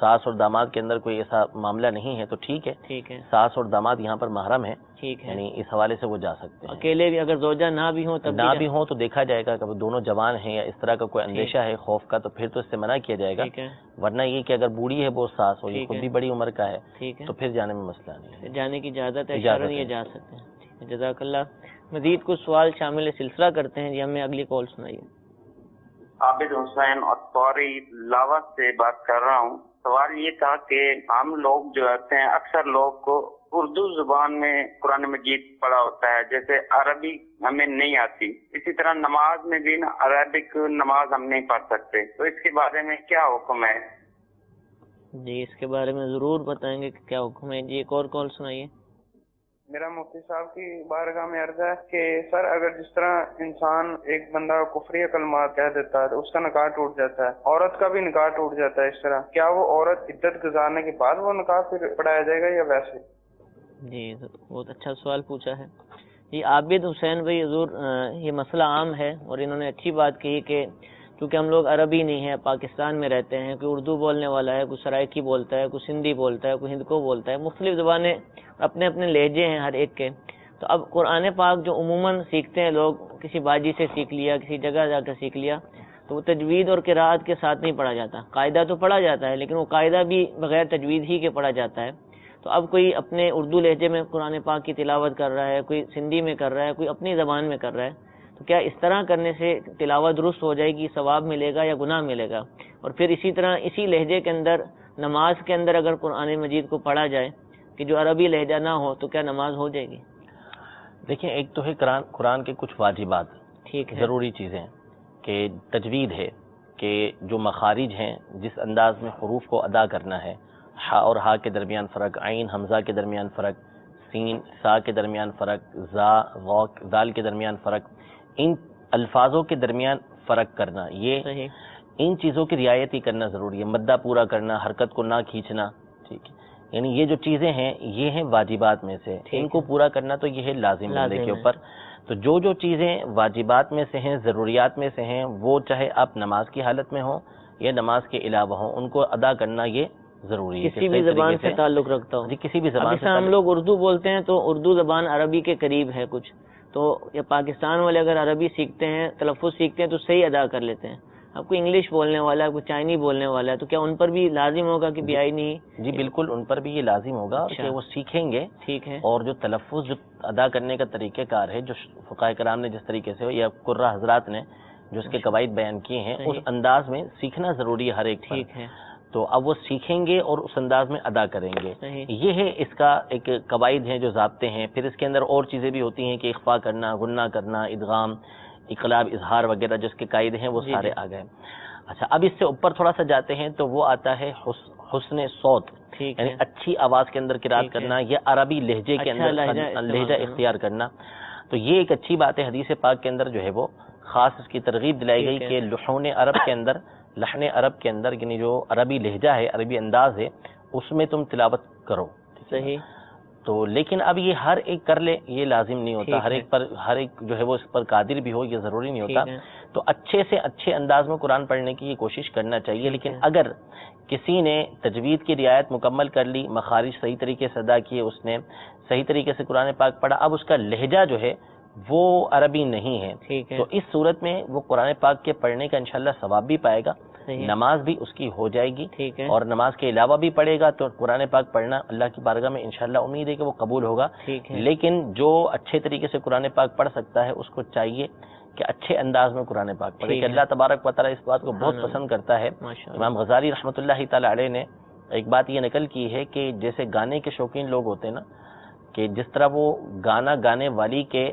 Speaker 4: ساس اور داماد کے اندر کوئی ایسا معاملہ نہیں ہے تو ٹھیک ہے. ساس اور داماد یہاں پر محرم ہے، یعنی اس حوالے سے وہ جا سکتے ہیں.
Speaker 2: اکیلے بھی اگر زوجہ نہ بھی ہوں،
Speaker 4: نہ بھی ہوں تو دیکھا جائے گا کہ وہ دونوں جوان ہیں یا اس طرح کا کوئی اندیشہ ہے خوف کا، تو پھر تو اس سے منع کیا جائے گا. ورنہ یہ کہ اگر بوڑھی ہے وہ ساس اور یہ خود بھی بڑی عمر کا ہے تو پھر جانے میں مسئلہ نہیں ہے،
Speaker 2: جانے کی اجازت ہے، شرعاً یہ جا سکتے ہیں. جزاک اللہ. مزید کچھ سوال شامل سلسلہ کرتے ہیں جی. ہمیں اگلی کال سنائیے.
Speaker 9: عابد حسین اور طوری لاوا سے بات کر رہا ہوں. سوال یہ تھا کہ ہم لوگ جو ہوتے ہیں اکثر لوگ کو اردو زبان میں قرآن مجید پڑھا ہوتا ہے، جیسے عربی ہمیں نہیں آتی، اسی طرح نماز میں بھی عربک نماز ہم نہیں پڑھ سکتے، تو اس کے بارے میں کیا حکم ہے؟
Speaker 2: جی اس کے بارے میں ضرور بتائیں گے کہ کیا حکم ہے جی. ایک اور کال سنائیے.
Speaker 10: میرا مفتی صاحب کی بارگاہ میں عرض ہے کہ سر اگر جس طرح انسان ایک بندہ کفری کلمات کہہ دیتا ہے تو اس کا نکاح ٹوٹ جاتا ہے، عورت کا بھی نکاح ٹوٹ جاتا ہے، اس طرح کیا وہ عورت عدت گزارنے کے بعد وہ نکاح پھر پڑھایا جائے گا یا ویسے؟
Speaker 2: جی بہت اچھا سوال پوچھا ہے جی عابد حسین بھائی حضور، یہ مسئلہ عام ہے اور انہوں نے اچھی بات کہی کہ کیونکہ ہم لوگ عربی نہیں ہیں، پاکستان میں رہتے ہیں، کوئی اردو بولنے والا ہے، کوئی سرائکی بولتا ہے، کوئی سندھی بولتا ہے، کوئی ہندکو بولتا ہے، مختلف زبانیں اپنے اپنے لہجے ہیں ہر ایک کے. تو اب قرآن پاک جو عموماً سیکھتے ہیں لوگ، کسی باجی سے سیکھ لیا، کسی جگہ جا کر سیکھ لیا، تو وہ تجوید اور قراءت کے ساتھ نہیں پڑھا جاتا. قاعدہ تو پڑھا جاتا ہے لیکن وہ قاعدہ بھی بغیر تجوید ہی کے پڑھا جاتا ہے. تو اب کوئی اپنے اردو لہجے میں قرآن پاک کی تلاوت کر رہا ہے، کوئی سندھی میں کر رہا ہے، کوئی اپنی زبان میں کر رہا ہے، تو کیا اس طرح کرنے سے تلاوت درست ہو جائے گی، ثواب ملے گا یا گناہ ملے گا؟ اور پھر اسی طرح اسی لہجے کے اندر نماز کے اندر اگر قرآن مجید کو پڑھا جائے کہ جو عربی لہجہ نہ ہو تو کیا نماز ہو جائے گی؟
Speaker 4: دیکھیں، ایک تو ہے قرآن کے کچھ واجبات،
Speaker 2: ٹھیک ہے،
Speaker 4: ضروری چیزیں کہ تجوید ہے کہ جو مخارج ہیں، جس انداز میں حروف کو ادا کرنا ہے، ہا اور ہا کے درمیان فرق، عین حمزہ کے درمیان فرق، سین سا کے درمیان فرق، زا غوق دال کے درمیان فرق، ان الفاظوں کے درمیان فرق کرنا، یہ
Speaker 2: صحیح،
Speaker 4: ان چیزوں کی رعایت ہی کرنا ضروری ہے. مدہ پورا کرنا، حرکت کو نہ کھینچنا، ٹھیک ہے، یعنی یہ جو چیزیں ہیں یہ ہیں واجبات میں سے، ان کو پورا کرنا تو یہ ہے لازم بندے کے اوپر. تو جو چیزیں واجبات میں سے ہیں، ضروریات میں سے ہیں، وہ چاہے آپ نماز کی حالت میں ہوں یا نماز کے علاوہ ہوں، ان کو ادا کرنا یہ ضروری ہے.
Speaker 2: کسی بھی زبان سے تعلق رکھتا ہوں،
Speaker 4: جی کسی بھی زبان سے.
Speaker 2: ہم لوگ اردو بولتے ہیں تو اردو زبان عربی کے قریب ہے کچھ، تو یہ پاکستان والے اگر عربی سیکھتے ہیں، تلفظ سیکھتے ہیں تو صحیح ادا کر لیتے ہیں. اب کوئی انگلش بولنے والا ہے، کوئی چائنی بولنے والا ہے، تو کیا ان پر بھی لازم ہوگا کہ بیائی نہیں؟
Speaker 4: جی بالکل، ان پر بھی یہ لازم ہوگا کہ وہ سیکھیں گے.
Speaker 2: ٹھیک ہے،
Speaker 4: اور جو تلفظ جو ادا کرنے کا طریقہ کار ہے، جو فقہاء کرام نے جس طریقے سے یا قراء حضرات نے جو اس کے قواعد بیان کیے ہیں، اس انداز میں سیکھنا ضروری ہے ہر ایک. ٹھیک ہے، تو اب وہ سیکھیں گے اور اس انداز میں ادا کریں گے. یہ ہے اس کا ایک قواعد ہیں جو ضابطے ہیں. پھر اس کے اندر اور چیزیں بھی ہوتی ہیں کہ اخفاء کرنا، غنہ کرنا، ادغام، اقلاب، اظہار وغیرہ جس کے قاعدے ہیں وہ سارے آ گئے. اچھا، اب اس سے اوپر تھوڑا سا جاتے ہیں تو وہ آتا ہے حسن صوت، یعنی اچھی آواز کے اندر قرات کرنا یا عربی لہجے کے اندر لہجہ اختیار کرنا. تو یہ ایک اچھی بات ہے. حدیث پاک کے اندر جو ہے وہ خاص اس کی ترغیب دلائی گئی کہ لحون عرب کے اندر، لحن عرب کے اندر، یعنی جو عربی لہجہ ہے، عربی انداز ہے، اس میں تم تلاوت کرو.
Speaker 2: صحیح.
Speaker 4: تو لیکن اب یہ ہر ایک کر لے یہ لازم نہیں ہوتا، ہر ایک جو ہے وہ اس پر قادر بھی ہو یہ ضروری نہیں ہوتا. تو اچھے سے اچھے انداز میں قرآن پڑھنے کی یہ کوشش کرنا چاہیے. لیکن اگر کسی نے تجوید کی رعایت مکمل کر لی، مخارج صحیح طریقے سے ادا کیے، اس نے صحیح طریقے سے قرآن پاک پڑھا، اب اس کا لہجہ جو ہے وہ عربی نہیں ہے، تو اس صورت میں وہ قرآن پاک کے پڑھنے کا انشاءاللہ ثواب بھی پائے گا، نماز بھی اس کی ہو جائے گی، اور نماز کے علاوہ بھی پڑھے گا تو قرآن پاک پڑھنا اللہ کی بارگاہ میں انشاءاللہ امید ہے کہ وہ قبول ہوگا. لیکن جو اچھے طریقے سے قرآن پاک پڑھ سکتا ہے اس کو چاہیے کہ اچھے انداز میں قرآن پاک پڑھے، کہ اللہ تبارک و تعالیٰ اس بات کو بہت پسند کرتا ہے. امام غزالی رحمۃ اللہ تعالی علیہ نے ایک بات یہ نقل کی ہے کہ جیسے گانے کے شوقین لوگ ہوتے ہیں نا، کہ جس طرح وہ گانا گانے والی کے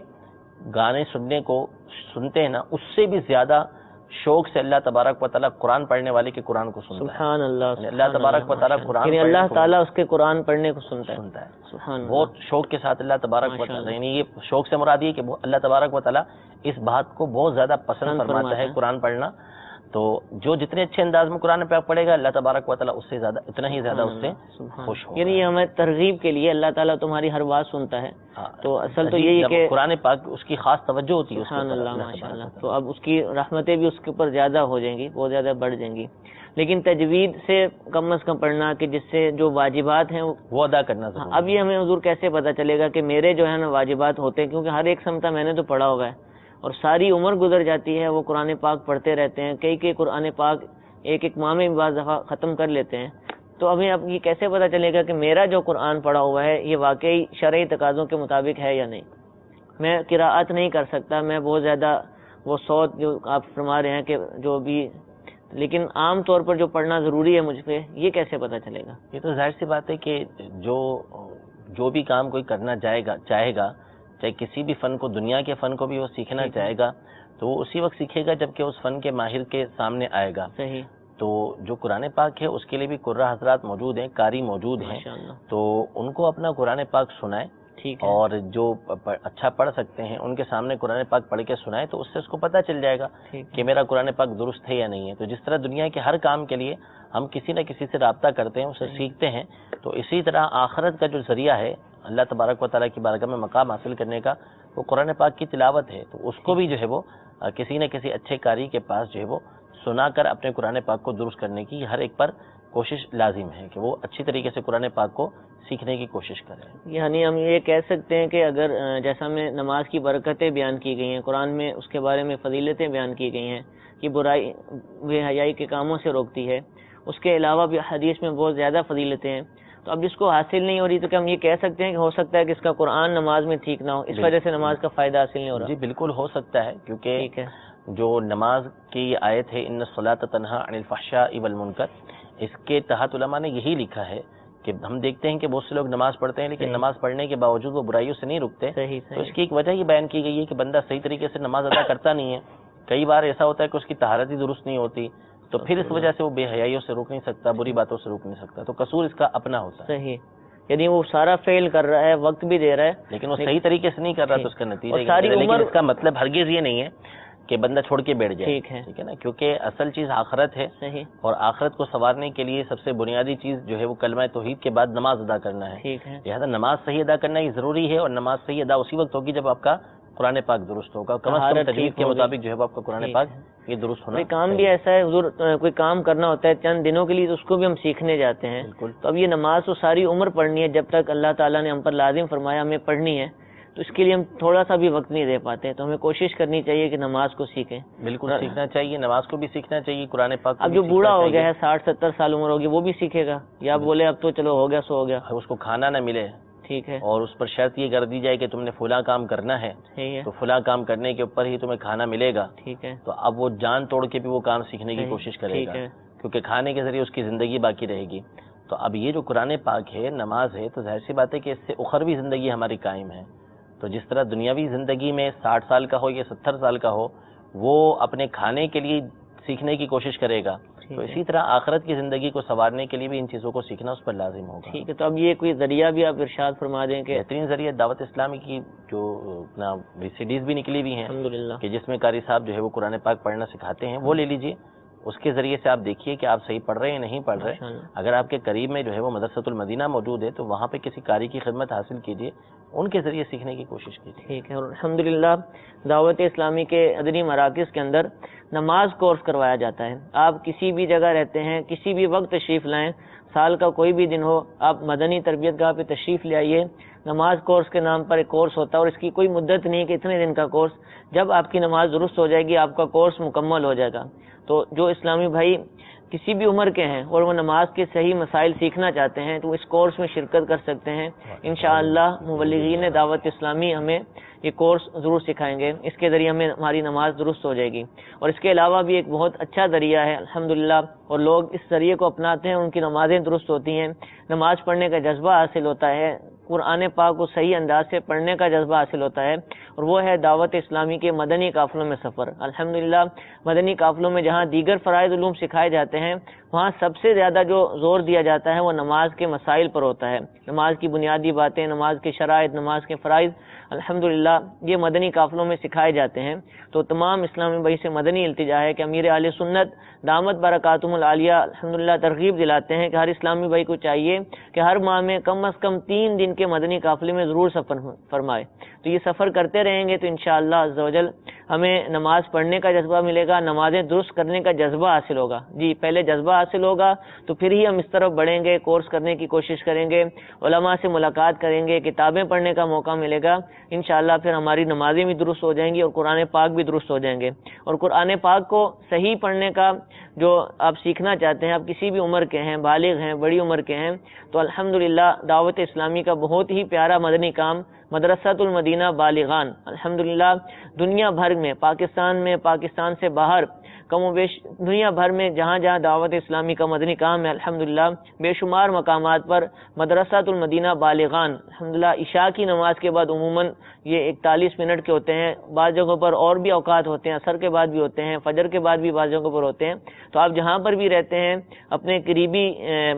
Speaker 4: گانے سننے کو سنتے ہیں نا، اس سے بھی زیادہ شوق سے اللہ تبارک و تعالیٰ قرآن پڑھنے والے کے قرآن کو سنتا ہے.
Speaker 2: سبحان اللہ.
Speaker 4: اللہ تبارک و تعالیٰ قرآن،
Speaker 2: یعنی اللہ تعالیٰ اس کے قرآن پڑھنے کو سنتا ہے.
Speaker 4: سبحان اللہ. بہت شوق کے ساتھ اللہ تبارک و تعالیٰ، یعنی یہ شوق سے مراد یہ کہ اللہ تبارک و تعالیٰ اس بات کو بہت زیادہ پسند فرماتا ہے قرآن پڑھنا. تو جو جتنے اچھے انداز میں قرآن پاک پڑھے گا اللہ تبارک و تعالیٰ اس سے زیادہ اتنا ہی زیادہ اس سے خوش ہوگا.
Speaker 2: یعنی ہمیں ترغیب کے لیے اللہ تعالیٰ تمہاری ہر بات سنتا ہے. تو اصل تو یہی ہے کہ
Speaker 4: قرآن پاک اس کی خاص توجہ ہوتی ہے.
Speaker 2: سبحان اللہ، ماشاءاللہ. تو اب اس کی رحمتیں بھی اس کے اوپر زیادہ ہو جائیں گی، بہت زیادہ بڑھ جائیں گی. لیکن تجوید سے کم از کم پڑھنا کہ جس سے جو واجبات ہیں
Speaker 4: وہ ادا کرنا ضروری.
Speaker 2: اب یہ ہمیں حضور کیسے پتہ چلے گا کہ میرے جو ہے نا واجبات ہوتے ہیں؟ کیونکہ ہر ایک سمتا میں نے تو پڑھا ہوگا ہے اور ساری عمر گزر جاتی ہے، وہ قرآن پاک پڑھتے رہتے ہیں، کئی قرآن پاک ایک ماہ میں بعض دفعہ ختم کر لیتے ہیں. تو ابھی اب یہ کیسے پتہ چلے گا کہ میرا جو قرآن پڑھا ہوا ہے یہ واقعی شرعی تقاضوں کے مطابق ہے یا نہیں؟ میں قراءت نہیں کر سکتا، میں بہت زیادہ وہ صوت جو آپ فرما رہے ہیں کہ جو بھی، لیکن عام طور پر جو پڑھنا ضروری ہے مجھ پہ، یہ کیسے پتہ چلے گا؟
Speaker 4: یہ تو ظاہر سی بات ہے کہ جو بھی کام کوئی کرنا چاہے گا، چاہے کسی بھی فن کو، دنیا کے فن کو بھی وہ سیکھنا چاہے گا تو وہ اسی وقت سیکھے گا جبکہ اس فن کے ماہر کے سامنے آئے گا.
Speaker 2: صحیح.
Speaker 4: تو جو قرآن پاک ہے اس کے لیے بھی قراء حضرات موجود ہیں، قاری موجود ہیں، تو ان کو اپنا قرآن پاک سنائے اور جو اچھا پڑھ سکتے ہیں ان کے سامنے قرآن پاک پڑھ کے سنائے تو اس سے اس کو پتہ چل جائے گا کہ میرا قرآن پاک درست ہے یا نہیں ہے. تو جس طرح دنیا کے ہر کام کے لیے ہم کسی نہ کسی سے رابطہ کرتے ہیں، اسے سیکھتے ہیں، تو اسی طرح آخرت کا جو ذریعہ ہے اللہ تبارک و تعالیٰ کی بارگاہ میں مقام حاصل کرنے کا، وہ قرآن پاک کی تلاوت ہے. تو اس کو بھی جو ہے وہ کسی نہ کسی اچھے قاری کے پاس جو ہے وہ سنا کر اپنے قرآن پاک کو درست کرنے کی ہر ایک پر کوشش لازم ہے کہ وہ اچھی طریقے سے قرآن پاک کو سیکھنے کی کوشش کریں.
Speaker 2: یعنی ہم یہ کہہ سکتے ہیں کہ اگر جیسا میں نماز کی برکتیں بیان کی گئی ہیں، قرآن میں اس کے بارے میں فضیلتیں بیان کی گئی ہیں کہ برائی بے حیائی کے کاموں سے روکتی ہے، اس کے علاوہ بھی حدیث میں بہت زیادہ فضیلتیں ہیں، تو اب جس کو حاصل نہیں ہو رہی تو کہ ہم یہ کہہ سکتے ہیں کہ ہو سکتا ہے کہ اس کا قرآن نماز میں ٹھیک نہ ہو، اس وجہ سے نماز کا فائدہ حاصل نہیں ہو رہا؟
Speaker 4: جی بالکل ہو سکتا ہے، کیونکہ جو نماز کی آیت ہے ان الصلاۃ تنہی عن الفحشاء والمنکر، اس کے تحت علماء نے یہی لکھا ہے کہ ہم دیکھتے ہیں کہ بہت سے لوگ نماز پڑھتے ہیں لیکن نماز پڑھنے کے باوجود وہ برائیوں سے نہیں رکتے. تو اس کی ایک وجہ یہ بیان کی گئی ہے کہ بندہ صحیح طریقے سے نماز ادا کرتا نہیں ہے. کئی بار ایسا ہوتا ہے کہ اس کی طہارت ہی درست نہیں ہوتی، تو پھر اس وجہ سے وہ بے حیائیوں سے روک نہیں سکتا، بری باتوں سے روک نہیں سکتا، تو قصور اس کا اپنا ہوتا ہے.
Speaker 2: صحیح، یعنی وہ سارا فیل کر رہا ہے، وقت بھی دے رہا ہے
Speaker 4: لیکن وہ صحیح طریقے سے نہیں کر رہا، تو اس کا نتیجہ لیکن اس کا مطلب ہرگز یہ نہیں ہے کہ بندہ چھوڑ کے بیٹھ جائے. ٹھیک ہے نا، کیونکہ اصل چیز آخرت ہے، اور آخرت کو سنوارنے کے لیے سب سے بنیادی چیز جو ہے وہ کلمہ توحید کے بعد نماز ادا کرنا ہے. لہٰذا نماز صحیح ادا کرنا یہ ضروری ہے، اور نماز صحیح ادا اسی وقت ہوگی جب آپ کا قرآن پاک درست ہوگا، کم از کم تجوید کے مطابق جو ہے آپ کا قرآن پاک یہ درست ہونا.
Speaker 2: کام بھی ایسا ہے حضور، کوئی کام کرنا ہوتا ہے چند دنوں کے لیے تو اس کو بھی ہم سیکھنے جاتے ہیں. تو اب یہ نماز تو ساری عمر پڑھنی ہے، جب تک اللہ تعالیٰ نے ہم پر لازم فرمایا ہمیں پڑھنی ہے، تو اس کے لیے ہم تھوڑا سا بھی وقت نہیں دے پاتے. تو ہمیں کوشش کرنی چاہیے کہ نماز کو سیکھیں.
Speaker 4: بالکل سیکھنا چاہیے، نماز کو بھی سیکھنا چاہیے، قرآن پاک.
Speaker 2: اب جو بوڑھا ہو گیا ہے 60-70 سال عمر ہوگی وہ بھی سیکھے گا، یا بولے اب تو چلو ہو گیا سو ہو گیا،
Speaker 4: اس کو کھانا نہ ملے،
Speaker 2: ٹھیک ہے،
Speaker 4: اور اس پر شرط یہ کر دی جائے کہ تم نے فلاں کام کرنا ہے تو فلاں کام کرنے کے اوپر ہی تمہیں کھانا ملے گا،
Speaker 2: ٹھیک ہے،
Speaker 4: تو اب وہ جان توڑ کے بھی وہ کام سیکھنے کی کوشش کرے گا، کیونکہ کھانے کے ذریعے اس کی زندگی باقی رہے گی. تو اب یہ جو قرآن پاک ہے، نماز ہے، تو ظاہر سی بات ہے کہ اس سے اخروی زندگی ہماری قائم ہے. تو جس طرح دنیاوی زندگی میں 60 سال کا ہو یا 70 سال کا ہو وہ اپنے کھانے کے لیے سیکھنے کی کوشش کرے گا، تو اسی طرح آخرت کی زندگی کو سنوارنے کے لیے بھی ان چیزوں کو سیکھنا اس پر لازم ہوگا.
Speaker 2: ٹھیک ہے، تو اب یہ کوئی ذریعہ بھی آپ ارشاد فرما دیں کہ
Speaker 4: بہترین ذریعہ دعوت اسلامی کی جو اپنا VCDs بھی نکلی ہوئی ہیں
Speaker 2: الحمدللہ
Speaker 4: کہ جس میں قاری صاحب جو ہے وہ قرآن پاک پڑھنا سکھاتے ہیں، وہ لے لیجئے. اس کے ذریعے سے آپ دیکھیے کہ آپ صحیح پڑھ رہے ہیں نہیں پڑھ رہے. اگر آپ کے قریب میں جو ہے وہ مدرسۃ المدینہ موجود ہے تو وہاں پہ کسی قاری کی خدمت حاصل کیجیے، ان کے ذریعے سیکھنے کی کوشش کیجیے.
Speaker 2: ٹھیک ہے، اور الحمدللہ دعوت اسلامی کے ادنی مراکز کے اندر نماز کورس کروایا جاتا ہے. آپ کسی بھی جگہ رہتے ہیں، کسی بھی وقت تشریف لائیں، سال کا کوئی بھی دن ہو، آپ مدنی تربیت گاہ پہ تشریف لے آئیے. نماز کورس کے نام پر ایک کورس ہوتا ہے، اور اس کی کوئی مدت نہیں کہ اتنے دن کا کورس. جب آپ کی نماز درست ہو جائے گی آپ کا کورس مکمل ہو جائے گا. تو جو اسلامی بھائی کسی بھی عمر کے ہیں اور وہ نماز کے صحیح مسائل سیکھنا چاہتے ہیں تو اس کورس میں شرکت کر سکتے ہیں. انشاءاللہ مبلغین دعوت اسلامی ہمیں یہ کورس ضرور سکھائیں گے، اس کے ذریعے ہمیں ہماری نماز درست ہو جائے گی. اور اس کے علاوہ بھی ایک بہت اچھا ذریعہ ہے الحمدللہ، اور لوگ اس ذریعے کو اپناتے ہیں، ان کی نمازیں درست ہوتی ہیں، نماز پڑھنے کا جذبہ حاصل ہوتا ہے، قرآن پاک کو صحیح انداز سے پڑھنے کا جذبہ حاصل ہوتا ہے. اور وہ ہے دعوت اسلامی کے مدنی قافلوں میں سفر. الحمدللہ مدنی قافلوں میں جہاں دیگر فرائض علوم سکھائے جاتے ہیں وہاں سب سے زیادہ جو زور دیا جاتا ہے وہ نماز کے مسائل پر ہوتا ہے. نماز کی بنیادی باتیں، نماز کے شرائط، نماز کے فرائض الحمدللہ یہ مدنی قافلوں میں سکھائے جاتے ہیں. تو تمام اسلامی بھائی سے مدنی التجا ہے کہ امیر اہل سنت دامت برکاتہم العالیہ الحمدللہ ترغیب دلاتے ہیں کہ ہر اسلامی بھائی کو چاہیے کہ ہر ماہ میں کم از کم 3 دن کے مدنی قافلے میں ضرور سفر فرمائے. تو یہ سفر کرتے رہیں گے تو انشاءاللہ عز و جل ہمیں نماز پڑھنے کا جذبہ ملے گا، نمازیں درست کرنے کا جذبہ حاصل ہوگا. جی پہلے جذبہ حاصل ہوگا تو پھر ہی ہم اس طرف بڑھیں گے، کورس کرنے کی کوشش کریں گے، علماء سے ملاقات کریں گے، کتابیں پڑھنے کا موقع ملے گا. انشاءاللہ پھر ہماری نمازیں بھی درست ہو جائیں گی اور قرآن پاک بھی درست ہو جائیں گے. اور قرآن پاک کو صحیح پڑھنے کا جو آپ سیکھنا چاہتے ہیں، آپ کسی بھی عمر کے ہیں، بالغ ہیں، بڑی عمر کے ہیں، تو الحمدللہ دعوت اسلامی کا بہت ہی پیارا مدنی کام مدرسۃ المدینہ بالغان الحمدللہ دنیا بھر میں، پاکستان سے باہر کم و بیش دنیا بھر میں جہاں جہاں دعوت اسلامی کا مدنی کام ہے الحمدللہ بے شمار مقامات پر مدرسۃ المدینہ بالغان الحمدللہ عشاء کی نماز کے بعد عموماً یہ 41 منٹ کے ہوتے ہیں، بعض جگہوں پر اور بھی اوقات ہوتے ہیں، عصر کے بعد بھی ہوتے ہیں، فجر کے بعد بھی بعض جگہوں پر ہوتے ہیں. تو آپ جہاں پر بھی رہتے ہیں اپنے قریبی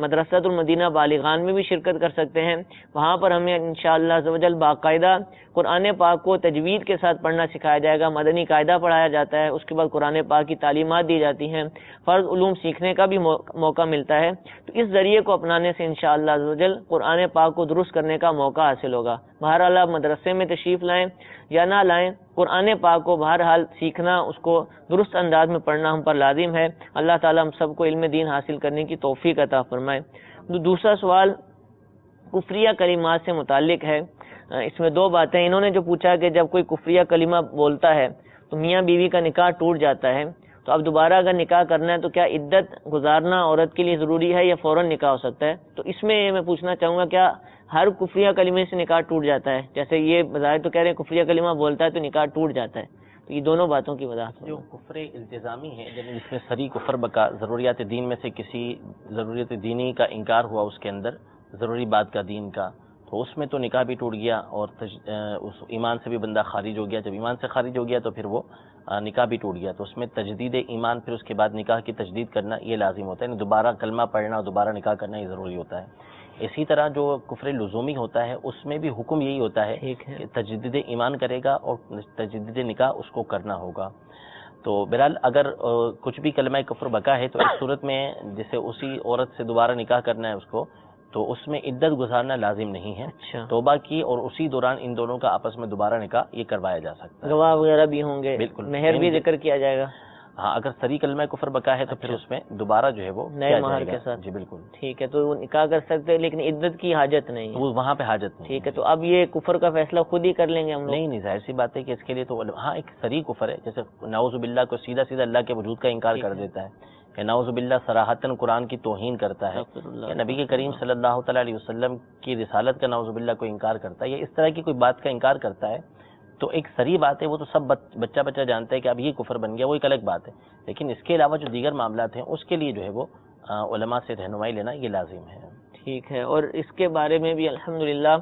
Speaker 2: مدرسۃ المدینہ بالغان میں بھی شرکت کر سکتے ہیں. وہاں پر ہمیں انشاءاللہ عز و جل باقاعدہ قرآن پاک کو تجوید کے ساتھ پڑھنا سکھایا جائے گا، مدنی قاعدہ پڑھایا جاتا ہے، اس کے بعد قرآن پاک کی تعلیمات دی جاتی ہیں، فرض علوم سیکھنے کا بھی موقع ملتا ہے. تو اس ذریعے کو اپنانے سے انشاءاللہ عز و جل قرآن پاک کو درست کرنے کا موقع حاصل ہوگا. بہرحال آپ مدرسے میں تشریف لائیں یا نہ لائیں، قرآن پاک کو بہرحال سیکھنا، اس کو درست انداز میں پڑھنا ہم پر لازم ہے. اللہ تعالیٰ ہم سب کو علم دین حاصل کرنے کی توفیق عطا فرمائے. دوسرا سوال کفریہ کلمات سے متعلق ہے. اس میں دو باتیں، انہوں نے جو پوچھا کہ جب کوئی کفریہ کلمہ بولتا ہے تو میاں بیوی کا نکاح ٹوٹ جاتا ہے، تو اب دوبارہ اگر نکاح کرنا ہے تو کیا عدت گزارنا عورت کے لیے ضروری ہے یا فوراً نکاح ہو سکتا ہے؟ تو اس میں میں پوچھنا چاہوں گا کیا ہر کفریہ کلمے سے نکاح ٹوٹ جاتا ہے؟ جیسے یہ بظاہر تو کہہ رہے ہیں کفریہ کلمہ بولتا ہے تو نکاح ٹوٹ جاتا ہے، تو یہ دونوں باتوں کی وضاحت.
Speaker 4: جو کفر التزامی ہے یعنی جس میں سری کفر بکا ضروریات دین میں سے کسی ضروریت دینی کا انکار ہوا، اس کے اندر ضروری بات کا دین کا، تو اس میں تو نکاح بھی ٹوٹ گیا اور اس ایمان سے بھی بندہ خارج ہو گیا. جب ایمان سے خارج ہو گیا تو پھر وہ نکاح بھی ٹوٹ گیا. تو اس میں تجدید ایمان، پھر اس کے بعد نکاح کی تجدید کرنا یہ لازم ہوتا ہے، یعنی دوبارہ کلمہ پڑھنا اور دوبارہ نکاح کرنا یہ ضروری ہوتا ہے. اسی طرح جو کفر لزومی ہوتا ہے اس میں بھی حکم یہی ہوتا ہے کہ تجدید ایمان کرے گا اور تجدید نکاح اس کو کرنا ہوگا. تو بہرحال اگر کچھ بھی کلمہ کفر بکا ہے تو اس صورت میں جسے اسی عورت سے دوبارہ نکاح کرنا ہے اس کو، تو اس میں عدت گزارنا لازم نہیں ہے. توبہ کی اور اسی دوران ان دونوں کا آپس میں دوبارہ نکاح یہ کروایا جا سکتا ہے.
Speaker 2: گواہ وغیرہ بھی ہوں گے،
Speaker 4: بالکل،
Speaker 2: مہر بھی ذکر کیا جائے گا.
Speaker 4: ہاں اگر سری کلمہ کفر بکا ہے تو پھر اس میں دوبارہ جو ہے وہ
Speaker 2: نئے مہر کے ساتھ.
Speaker 4: جی بالکل
Speaker 2: ٹھیک ہے، تو وہ نکاح کر سکتے ہیں لیکن عدت کی حاجت نہیں ہے،
Speaker 4: وہ وہاں پہ حاجت نہیں.
Speaker 2: ٹھیک ہے، تو اب یہ کفر کا فیصلہ خود ہی کر لیں گے ہم لوگ؟
Speaker 4: نہیں، ظاہر سی بات ہے کہ اس کے لیے تو ہاں ایک سری کفر ہے، جیسے نعوذ باللہ کو سیدھا سیدھا اللہ کے وجود کا انکار کر دیتا ہے، کہ نعوذ باللہ صراحتاً قرآن کی توہین کرتا ہے، یا نبی کے کریم صلی اللہ تعالیٰ علیہ وسلم کی رسالت کا نعوذ باللہ کو انکار کرتا ہے، یا اس طرح کی کوئی بات کا انکار کرتا ہے، تو ایک سری بات ہے، وہ تو سب بچہ جانتا ہے کہ اب یہ کفر بن گیا، وہ ایک الگ بات ہے. لیکن اس کے علاوہ جو دیگر معاملات ہیں اس کے لیے جو ہے وہ علماء سے رہنمائی لینا یہ لازم ہے.
Speaker 2: ٹھیک ہے، اور اس کے بارے میں بھی الحمدللہ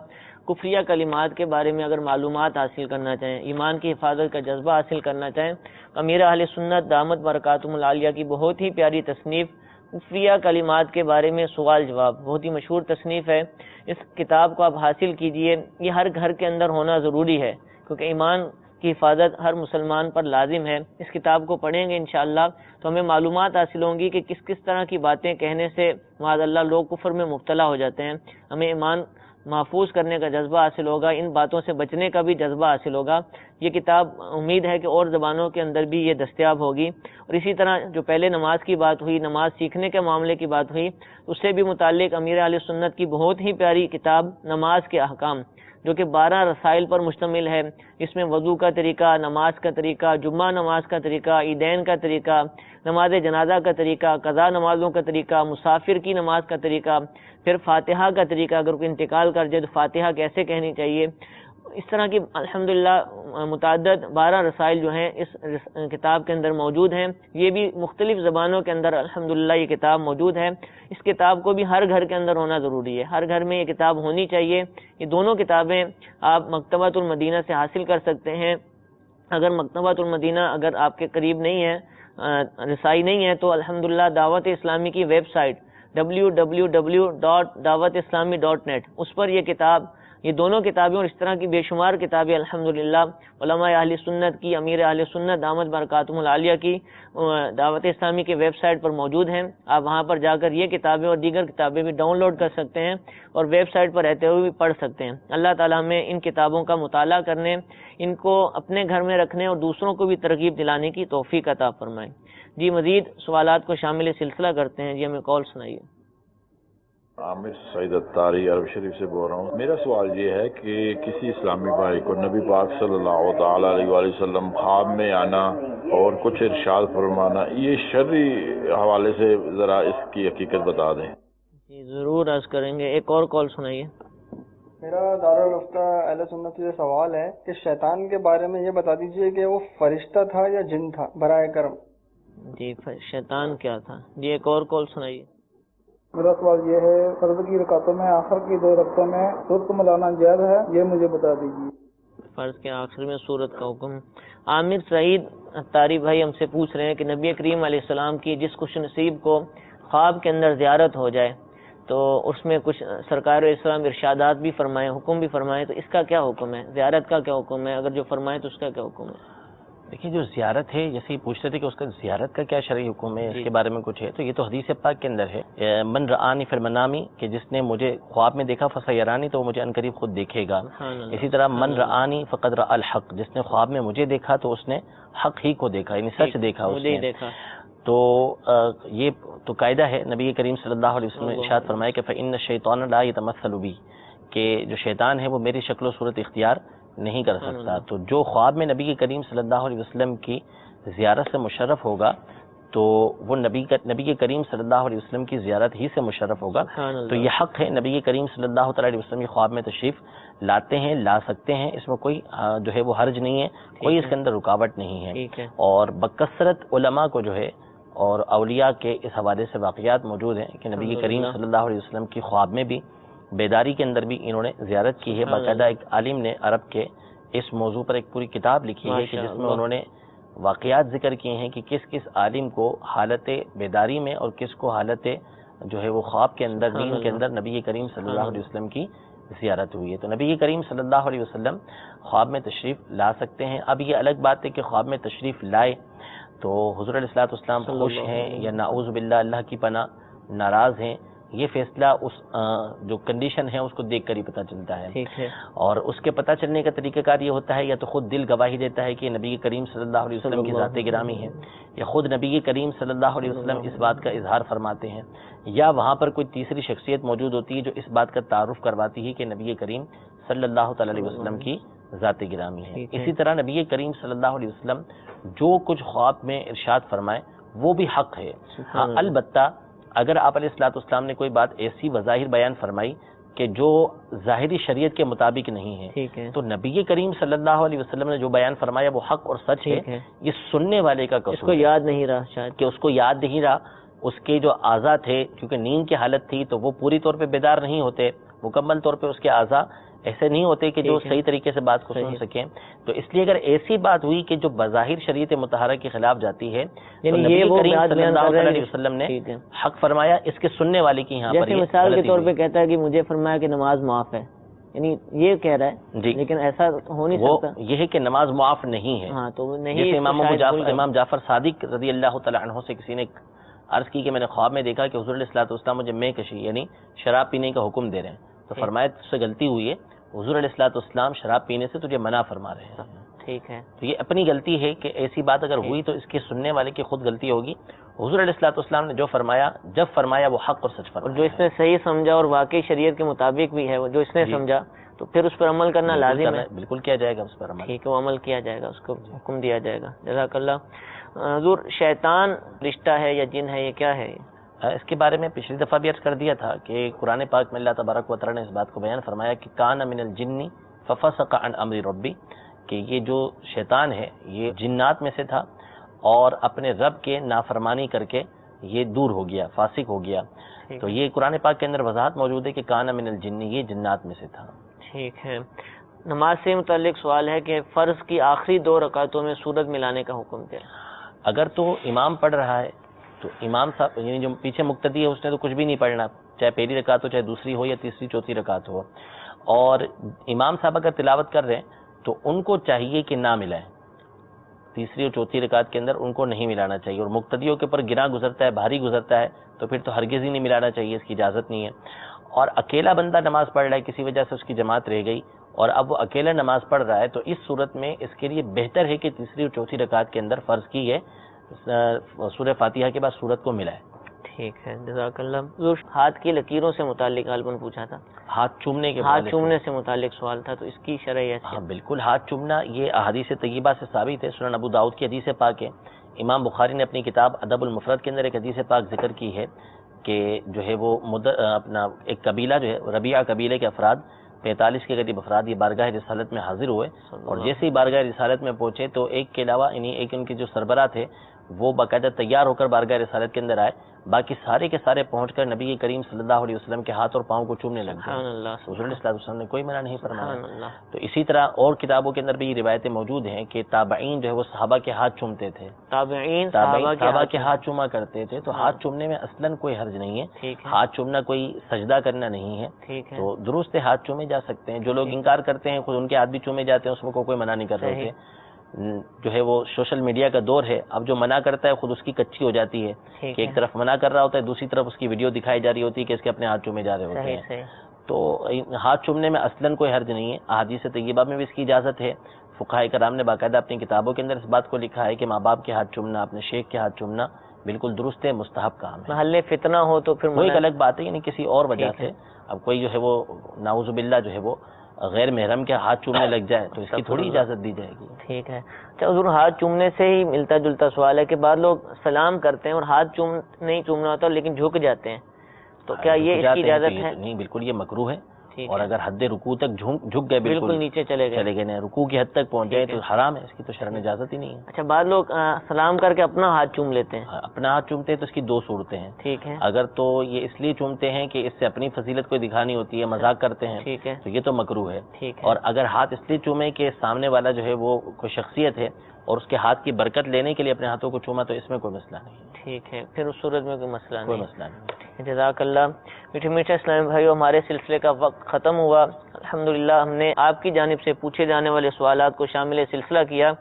Speaker 2: کفریہ کلمات کے بارے میں اگر معلومات حاصل کرنا چاہیں، ایمان کی حفاظت کا جذبہ حاصل کرنا چاہیں، امیر اہل سنت دامت برکاتہم العالیہ کی بہت ہی پیاری تصنیف کفریہ کلمات کے بارے میں سوال جواب، بہت ہی مشہور تصنیف ہے. اس کتاب کو آپ حاصل کیجئے، یہ ہر گھر کے اندر ہونا ضروری ہے کیونکہ ایمان کی حفاظت ہر مسلمان پر لازم ہے. اس کتاب کو پڑھیں گے انشاءاللہ تو ہمیں معلومات حاصل ہوں گی کہ کس کس طرح کی باتیں کہنے سے معاذ اللہ لوگ کفر میں مبتلا ہو جاتے ہیں. ہمیں ایمان محفوظ کرنے کا جذبہ حاصل ہوگا، ان باتوں سے بچنے کا بھی جذبہ حاصل ہوگا. یہ کتاب امید ہے کہ اور زبانوں کے اندر بھی یہ دستیاب ہوگی. اور اسی طرح جو پہلے نماز کی بات ہوئی، نماز سیکھنے کے معاملے کی بات ہوئی، اس سے بھی متعلق امیر اہل سنت کی بہت ہی پیاری کتاب نماز کے احکام، جو کہ 12 رسائل پر مشتمل ہے. اس میں وضو کا طریقہ، نماز کا طریقہ، جمعہ نماز کا طریقہ، عیدین کا طریقہ، نماز جنازہ کا طریقہ، قضا نمازوں کا طریقہ، مسافر کی نماز کا طریقہ، پھر فاتحہ کا طریقہ، اگر کوئی انتقال کر جائے تو فاتحہ کیسے کہنی چاہیے. اس طرح کی الحمدللہ متعدد 12 رسائل جو ہیں اس کتاب کے اندر موجود ہیں. یہ بھی مختلف زبانوں کے اندر الحمدللہ یہ کتاب موجود ہے. اس کتاب کو بھی ہر گھر کے اندر ہونا ضروری ہے، ہر گھر میں یہ کتاب ہونی چاہیے. یہ دونوں کتابیں آپ مکتبۃ المدینہ سے حاصل کر سکتے ہیں. اگر مکتبۃ المدینہ اگر آپ کے قریب نہیں ہے، رسائی نہیں ہے، تو الحمدللہ دعوت اسلامی کی ویب سائٹ www.dawatislami.net اس پر یہ کتاب، یہ دونوں کتابیں اور اس طرح کی بے شمار کتابیں الحمدللہ علماء اہل سنت کی، امیر اہل سنت دامت برکاتہم العالیہ کی دعوت اسلامی کی ویب سائٹ پر موجود ہیں. آپ وہاں پر جا کر یہ کتابیں اور دیگر کتابیں بھی ڈاؤن لوڈ کر سکتے ہیں اور ویب سائٹ پر رہتے ہوئے بھی پڑھ سکتے ہیں. اللہ تعالیٰ ہمیں ان کتابوں کا مطالعہ کرنے، ان کو اپنے گھر میں رکھنے اور دوسروں کو بھی ترغیب دلانے کی توفیق عطا فرمائے. جی مزید سوالات کو شامل سلسلہ کرتے ہیں. جی ہمیں کال سنائیے.
Speaker 11: عامر سعید اتاری عرب شریف سے بول رہا ہوں. میرا سوال یہ ہے کہ کسی اسلامی بھائی کو نبی پاک صلی اللہ تعالی علیہ وآلہ وسلم خواب میں آنا اور کچھ ارشاد فرمانا، یہ شرعی حوالے سے ذرا اس کی حقیقت بتا دیں.
Speaker 2: جی ضرور عرض کریں گے. ایک اور کال سنائیے.
Speaker 12: میرا دارالفتہ اہل سنت سے سوال ہے کہ شیطان کے بارے میں یہ بتا دیجئے کہ وہ فرشتہ تھا یا جن تھا، برائے کرم.
Speaker 2: جی شیطان کیا تھا؟ جی ایک اور کال سنائیے.
Speaker 12: میرا سوال یہ ہے، فرض کی رکعتوں میں آخر کی 2 رکعتوں میں سورت کو ملانا جائز ہے؟ یہ مجھے بتا دیجیے.
Speaker 2: فرض کے آخر میں سورت کا حکم. عامر سعید اتاری بھائی ہم سے پوچھ رہے ہیں کہ نبی کریم علیہ السلام کی جس خوش نصیب کو خواب کے اندر زیارت ہو جائے تو اس میں کچھ سرکار علیہ السلام ارشادات بھی فرمائے، حکم بھی فرمائے، تو اس کا کیا حکم ہے؟ زیارت کا کیا حکم ہے؟ اگر جو فرمائے تو اس کا کیا حکم ہے؟
Speaker 4: دیکھیے جو زیارت ہے، جیسے ہی پوچھتے تھے کہ اس کا زیارت کا کیا شرعی حکم ہے، اس کے بارے میں کچھ ہے، تو یہ تو حدیث پاک کے اندر ہے، من رآنی فی المنامی، کہ جس نے مجھے خواب میں دیکھا فسیرانی، تو وہ مجھے عنقریب خود دیکھے گا. اسی طرح من رآنی فقد رأى الحق، جس نے خواب میں مجھے دیکھا تو اس نے حق ہی کو دیکھا، یعنی سچ دیکھا اس نے. تو یہ تو قاعدہ ہے. نبی کریم صلی اللہ علیہ وسلم نے ارشاد فرمایا کہ فإن الشیطان لا يتمثل بی، کہ جو شیطان ہے وہ میری شکل و صورت اختیار نہیں کر سکتا. تو جو خواب میں نبی کریم صلی اللہ علیہ وسلم کی زیارت سے مشرف ہوگا تو وہ نبی کریم صلی اللہ علیہ وسلم کی زیارت ہی سے مشرف ہوگا. تو یہ حق ہے، نبی کریم صلی اللہ تعالی علیہ وسلم کی خواب میں تشریف لاتے ہیں، لا سکتے ہیں، اس میں کوئی جو ہے وہ حرج نہیں ہے، کوئی اس کے اندر رکاوٹ نہیں ہے. اور بکثرت علماء کو جو ہے اور اولیاء کے اس حوالے سے واقعات موجود ہیں کہ نبی کریم صلی اللہ علیہ وسلم کی خواب میں بھی بیداری کے اندر بھی انہوں نے زیارت کی ہے. باقاعدہ ایک عالم نے عرب کے اس موضوع پر ایک پوری کتاب لکھی ہے کہ جس میں انہوں نے واقعات ذکر کیے ہیں کہ کس کس عالم کو حالت بیداری میں اور کس کو حالت جو ہے وہ خواب کے اندر، نیند کے اندر نبی کریم صلی اللہ علیہ وسلم کی زیارت ہوئی ہے. تو نبی کریم صلی اللہ علیہ وسلم خواب میں تشریف لا سکتے ہیں. اب یہ الگ بات ہے کہ خواب میں تشریف لائے تو حضور علیہ الصلوۃ والسلام خوش ہیں یا نعوذ باللہ اللہ کی پناہ ناراض ہیں، یہ فیصلہ اس جو کنڈیشن ہے اس کو دیکھ کر ہی پتہ چلتا ہے. اور اس کے پتہ چلنے کا طریقہ کار یہ ہوتا ہے یا تو خود دل گواہی دیتا ہے کہ نبی کریم صلی اللہ علیہ وسلم کی ذات گرامی ہے، یا خود نبی کریم صلی اللہ علیہ وسلم اس بات کا اظہار فرماتے ہیں، یا وہاں پر کوئی تیسری شخصیت موجود ہوتی ہے جو اس بات کا تعارف کرواتی ہے کہ نبی کریم صلی اللہ تعالی علیہ وسلم کی ذات گرامی ہے. اسی طرح نبی کریم صلی اللہ علیہ وسلم جو کچھ خواب میں ارشاد فرمائے وہ بھی حق ہے. ہاں البتہ اگر آپ علیہ الصلوۃ والسلام نے کوئی بات ایسی بظاہر بیان فرمائی کہ جو ظاہری شریعت کے مطابق نہیں ہے تو نبی کریم صلی اللہ علیہ وسلم نے جو بیان فرمایا وہ حق اور سچ ہے. یہ سننے والے کا قصور، اس کو یاد نہیں رہا، شاید کہ اس کو یاد نہیں رہا. اس کے جو اعضاء تھے کیونکہ نیند کی حالت تھی تو وہ پوری طور پہ بیدار نہیں ہوتے، مکمل طور پہ اس کے اعضاء ایسے نہیں ہوتے کہ جو صحیح طریقے سے بات کو سن سکیں. تو اس لیے اگر ایسی بات ہوئی کہ جو بظاہر شریعت مطہرہ کے خلاف جاتی ہے تو نبی کریم صلی اللہ علیہ وسلم نے حق فرمایا، اس کے سننے والے کی یہاں پر
Speaker 2: مثال کے طور پہ کہتا ہے کہ مجھے فرمایا کہ نماز معاف ہے، یعنی یہ کہہ رہا ہے جی، لیکن ایسا ہو نہیں سکتا.
Speaker 4: یہ ہے کہ نماز معاف نہیں ہے.
Speaker 2: ہاں تو نہیں.
Speaker 4: جیسے امام جعفر صادق رضی اللہ تعالی عنہ سے کسی نے عرض کی کہ میں نے خواب میں دیکھا کہ حضور علیہ الصلوۃ والسلام مجھے میں کشی یعنی شراب پینے کا حکم دے رہے ہیں، تو فرمایا تجھ سے غلطی ہوئی ہے، حضور علیہ الصلوۃ والسلام شراب پینے سے تجھے منع فرما رہے ہیں.
Speaker 2: ٹھیک ہے،
Speaker 4: تو یہ اپنی غلطی ہے کہ ایسی بات اگر ہوئی تو اس کے سننے والے کی خود غلطی ہوگی. حضور علیہ الصلوۃ والسلام نے جو فرمایا جب فرمایا وہ حق اور سچ فرمایا،
Speaker 2: اور جو اس نے صحیح سمجھا اور واقعی شریعت کے مطابق بھی ہے، وہ جو اس نے سمجھا تو پھر اس پر عمل کرنا لازم ہے.
Speaker 4: بالکل کیا جائے گا اس پر عمل.
Speaker 2: ٹھیک ہے، وہ عمل کیا جائے گا، اس کو حکم دیا جائے گا. جزاک اللہ. حضور شیطان رشتہ ہے یا جن ہے، یہ کیا ہے؟
Speaker 4: اس کے بارے میں پچھلی دفعہ بھی عرض کر دیا تھا کہ قرآن پاک میں اللہ تبارک و تعالی نے اس بات کو بیان فرمایا کہ کان من الجن ففسق عن امر ربی، کہ یہ جو شیطان ہے یہ جنات میں سے تھا اور اپنے رب کے نافرمانی کر کے یہ دور ہو گیا، فاسق ہو گیا. تو یہ قرآن پاک کے اندر وضاحت موجود ہے کہ کان من الجن، یہ جنات میں سے تھا.
Speaker 2: ٹھیک ہے. نماز سے متعلق سوال ہے کہ فرض کی آخری 2 رکعتوں میں سورت ملانے کا حکم دیا.
Speaker 4: اگر تو امام پڑھ رہا ہے تو امام صاحب یعنی جو پیچھے مقتدی ہے اس نے تو کچھ بھی نہیں پڑھنا، چاہے پہلی رکعت ہو، چاہے دوسری ہو یا تیسری چوتھی رکعت ہو. اور امام صاحب اگر تلاوت کر رہے ہیں تو ان کو چاہیے کہ نہ ملائیں، تیسری اور چوتھی رکعت کے اندر ان کو نہیں ملانا چاہیے. اور مقتدیوں کے اوپر گرا گزرتا ہے، بھاری گزرتا ہے تو پھر تو ہرگز ہی نہیں ملانا چاہیے، اس کی اجازت نہیں ہے. اور اکیلا بندہ نماز پڑھ رہا ہے، کسی وجہ سے اس کی جماعت رہ گئی اور اب وہ اکیلا نماز پڑھ رہا ہے تو اس صورت میں اس کے لیے بہتر ہے کہ تیسری اور چوتھی رکعت کے اندر فرض کی ہے سورہ فاتحہ کے بعد سورت کو ملائے.
Speaker 2: ٹھیک ہے، جزاک اللہ. ہاتھ کی لکیروں سے متعلق غالباً پوچھا تھا،
Speaker 4: ہاتھ چومنے کے
Speaker 2: ہاتھ چومنے سے متعلق سوال تھا، تو اس کی شرعی ہے؟
Speaker 4: ہاں بالکل، ہاتھ چومنا یہ احادیث طیبہ سے ثابت ہے. سنن ابو داؤد کی حدیث پاک ہے. امام بخاری نے اپنی کتاب ادب المفرد کے اندر ایک حدیث پاک ذکر کی ہے کہ جو ہے وہ اپنا ایک قبیلہ جو ہے ربیعہ قبیلے کے افراد 45 کے قریب افراد یہ بارگاہ رسالت میں حاضر ہوئے اور جیسے ہی بارگاہ رسالت میں پہنچے تو ایک کے علاوہ یعنی ایک ان کے جو سربراہ تھے وہ باقاعدہ تیار ہو کر بارگاہ رسالت کے اندر آئے، باقی سارے کے سارے پہنچ کر نبی کریم صلی اللہ علیہ وسلم کے ہاتھ اور پاؤں کو چومنے لگ گئے. حضور علیہ السلام نے کوئی منع نہیں فرمایا. تو اسی طرح اور کتابوں کے اندر بھی یہ روایتیں موجود ہیں کہ تابعین جو ہے وہ صحابہ کے ہاتھ چومتے تھے، تابعین صحابہ کے ہاتھ چوما کرتے تھے. تو ہاتھ چومنے میں اصلاً کوئی حرج نہیں ہے، ہاتھ چومنا کوئی سجدہ کرنا نہیں ہے. تو درست ہاتھ چومے جا سکتے ہیں. جو لوگ انکار کرتے ہیں خود ان کے ہاتھ بھی چومے جاتے ہیں، اس میں کوئی منع نہیں کر رہے تھے. جو ہے وہ سوشل میڈیا کا دور ہے، اب جو منع کرتا ہے خود اس کی کچی ہو جاتی ہے کہ ایک طرف منع کر رہا ہوتا ہے، دوسری طرف اس کی ویڈیو دکھائی جا رہی ہوتی ہے کہ اس کے اپنے ہاتھ چومے جا رہے ہوتے ہیں. تو ہاتھ چومنے میں اصلاً کوئی حرج نہیں ہے. احادیث طیبہ میں بھی اس کی اجازت ہے. فقہاء کرام نے باقاعدہ اپنی کتابوں کے اندر اس بات کو لکھا ہے کہ ماں باپ کے ہاتھ چومنا، اپنے شیخ کے ہاتھ چومنا بالکل درست ہے، مستحب کام ہے.
Speaker 2: محل فتنہ ہو تو پھر
Speaker 4: وہ ایک الگ بات ہے، یعنی کسی اور وجہ سے اب کوئی جو ہے وہ نعوذ باللہ جو ہے وہ غیر محرم کے ہاتھ چومنے لگ جائے تو اس کی تھوڑی اجازت دی جائے گی.
Speaker 2: ٹھیک ہے. اچھا حضور، ہاتھ چومنے سے ہی ملتا جلتا سوال ہے کہ بعض لوگ سلام کرتے ہیں اور ہاتھ نہیں چومنا ہوتا لیکن جھک جاتے ہیں، تو کیا یہ اس کی اجازت ہے؟
Speaker 4: نہیں، بالکل یہ مکروہ ہے. اور اگر حد رکوع تک جھک گئے، بالکل نیچے چلے گئے نہیں، رکوع کی حد تک پہنچ گئے تو حرام ہے، اس کی تو شرعن اجازت ہی نہیں ہے.
Speaker 2: اچھا، بعض لوگ سلام کر کے اپنا ہاتھ چوم لیتے ہیں.
Speaker 4: اپنا ہاتھ چومتے ہیں تو اس کی دو صورتیں ہیں.
Speaker 2: ٹھیک ہے.
Speaker 4: اگر تو یہ اس لیے چومتے ہیں کہ اس سے اپنی فضیلت کو دکھانی ہوتی ہے، مذاق کرتے ہیں،
Speaker 2: ٹھیک ہے،
Speaker 4: تو یہ تو مکروہ ہے.
Speaker 2: ٹھیک ہے.
Speaker 4: اور اگر ہاتھ اس لیے چومے کہ سامنے والا جو ہے وہ کوئی شخصیت ہے اور اس کے ہاتھ کی برکت لینے کے لیے اپنے ہاتھوں کو چوما تو اس میں کوئی مسئلہ نہیں.
Speaker 2: ٹھیک ہے، پھر اس صورت میں کوئی مسئلہ نہیں.
Speaker 4: کوئی مسئلہ نہیں.
Speaker 2: جزاک اللہ. میٹھے میٹھے اسلامی بھائیو، ہمارے سلسلے کا وقت ختم ہوا. الحمدللہ ہم نے آپ کی جانب سے پوچھے جانے والے سوالات کو شامل سلسلہ کیا.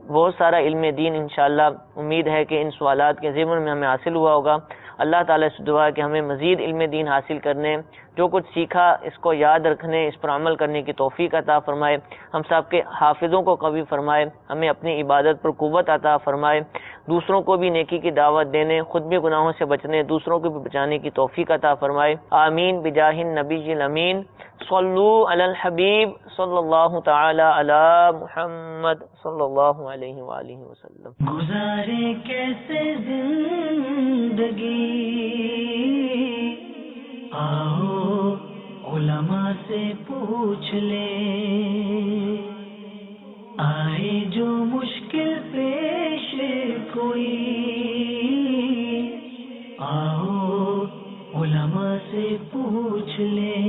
Speaker 2: بہت سارا علم دین انشاءاللہ امید ہے کہ ان سوالات کے ضمن میں ہمیں حاصل ہوا ہوگا. اللہ تعالیٰ سے دعا ہے کہ ہمیں مزید علم دین حاصل کرنے، جو کچھ سیکھا اس کو یاد رکھنے، اس پر عمل کرنے کی توفیق عطا فرمائے. ہم سب کے حافظوں کو قوی فرمائے، ہمیں اپنی عبادت پر قوت عطا فرمائے، دوسروں کو بھی نیکی کی دعوت دینے، خود بھی گناہوں سے بچنے، دوسروں کو بھی بچانے کی توفیق عطا فرمائے. آمین بجاہ النبی الامین. صلو علی الحبیب صلی اللہ تعالی علی محمد صلی اللہ علیہ وآلہ وسلم.
Speaker 1: گزارے کیسے زندگی، آؤ علماء سے پوچھ لیں. آئے جو مشکل پیش کوئی، آؤ علماء سے پوچھ لیں.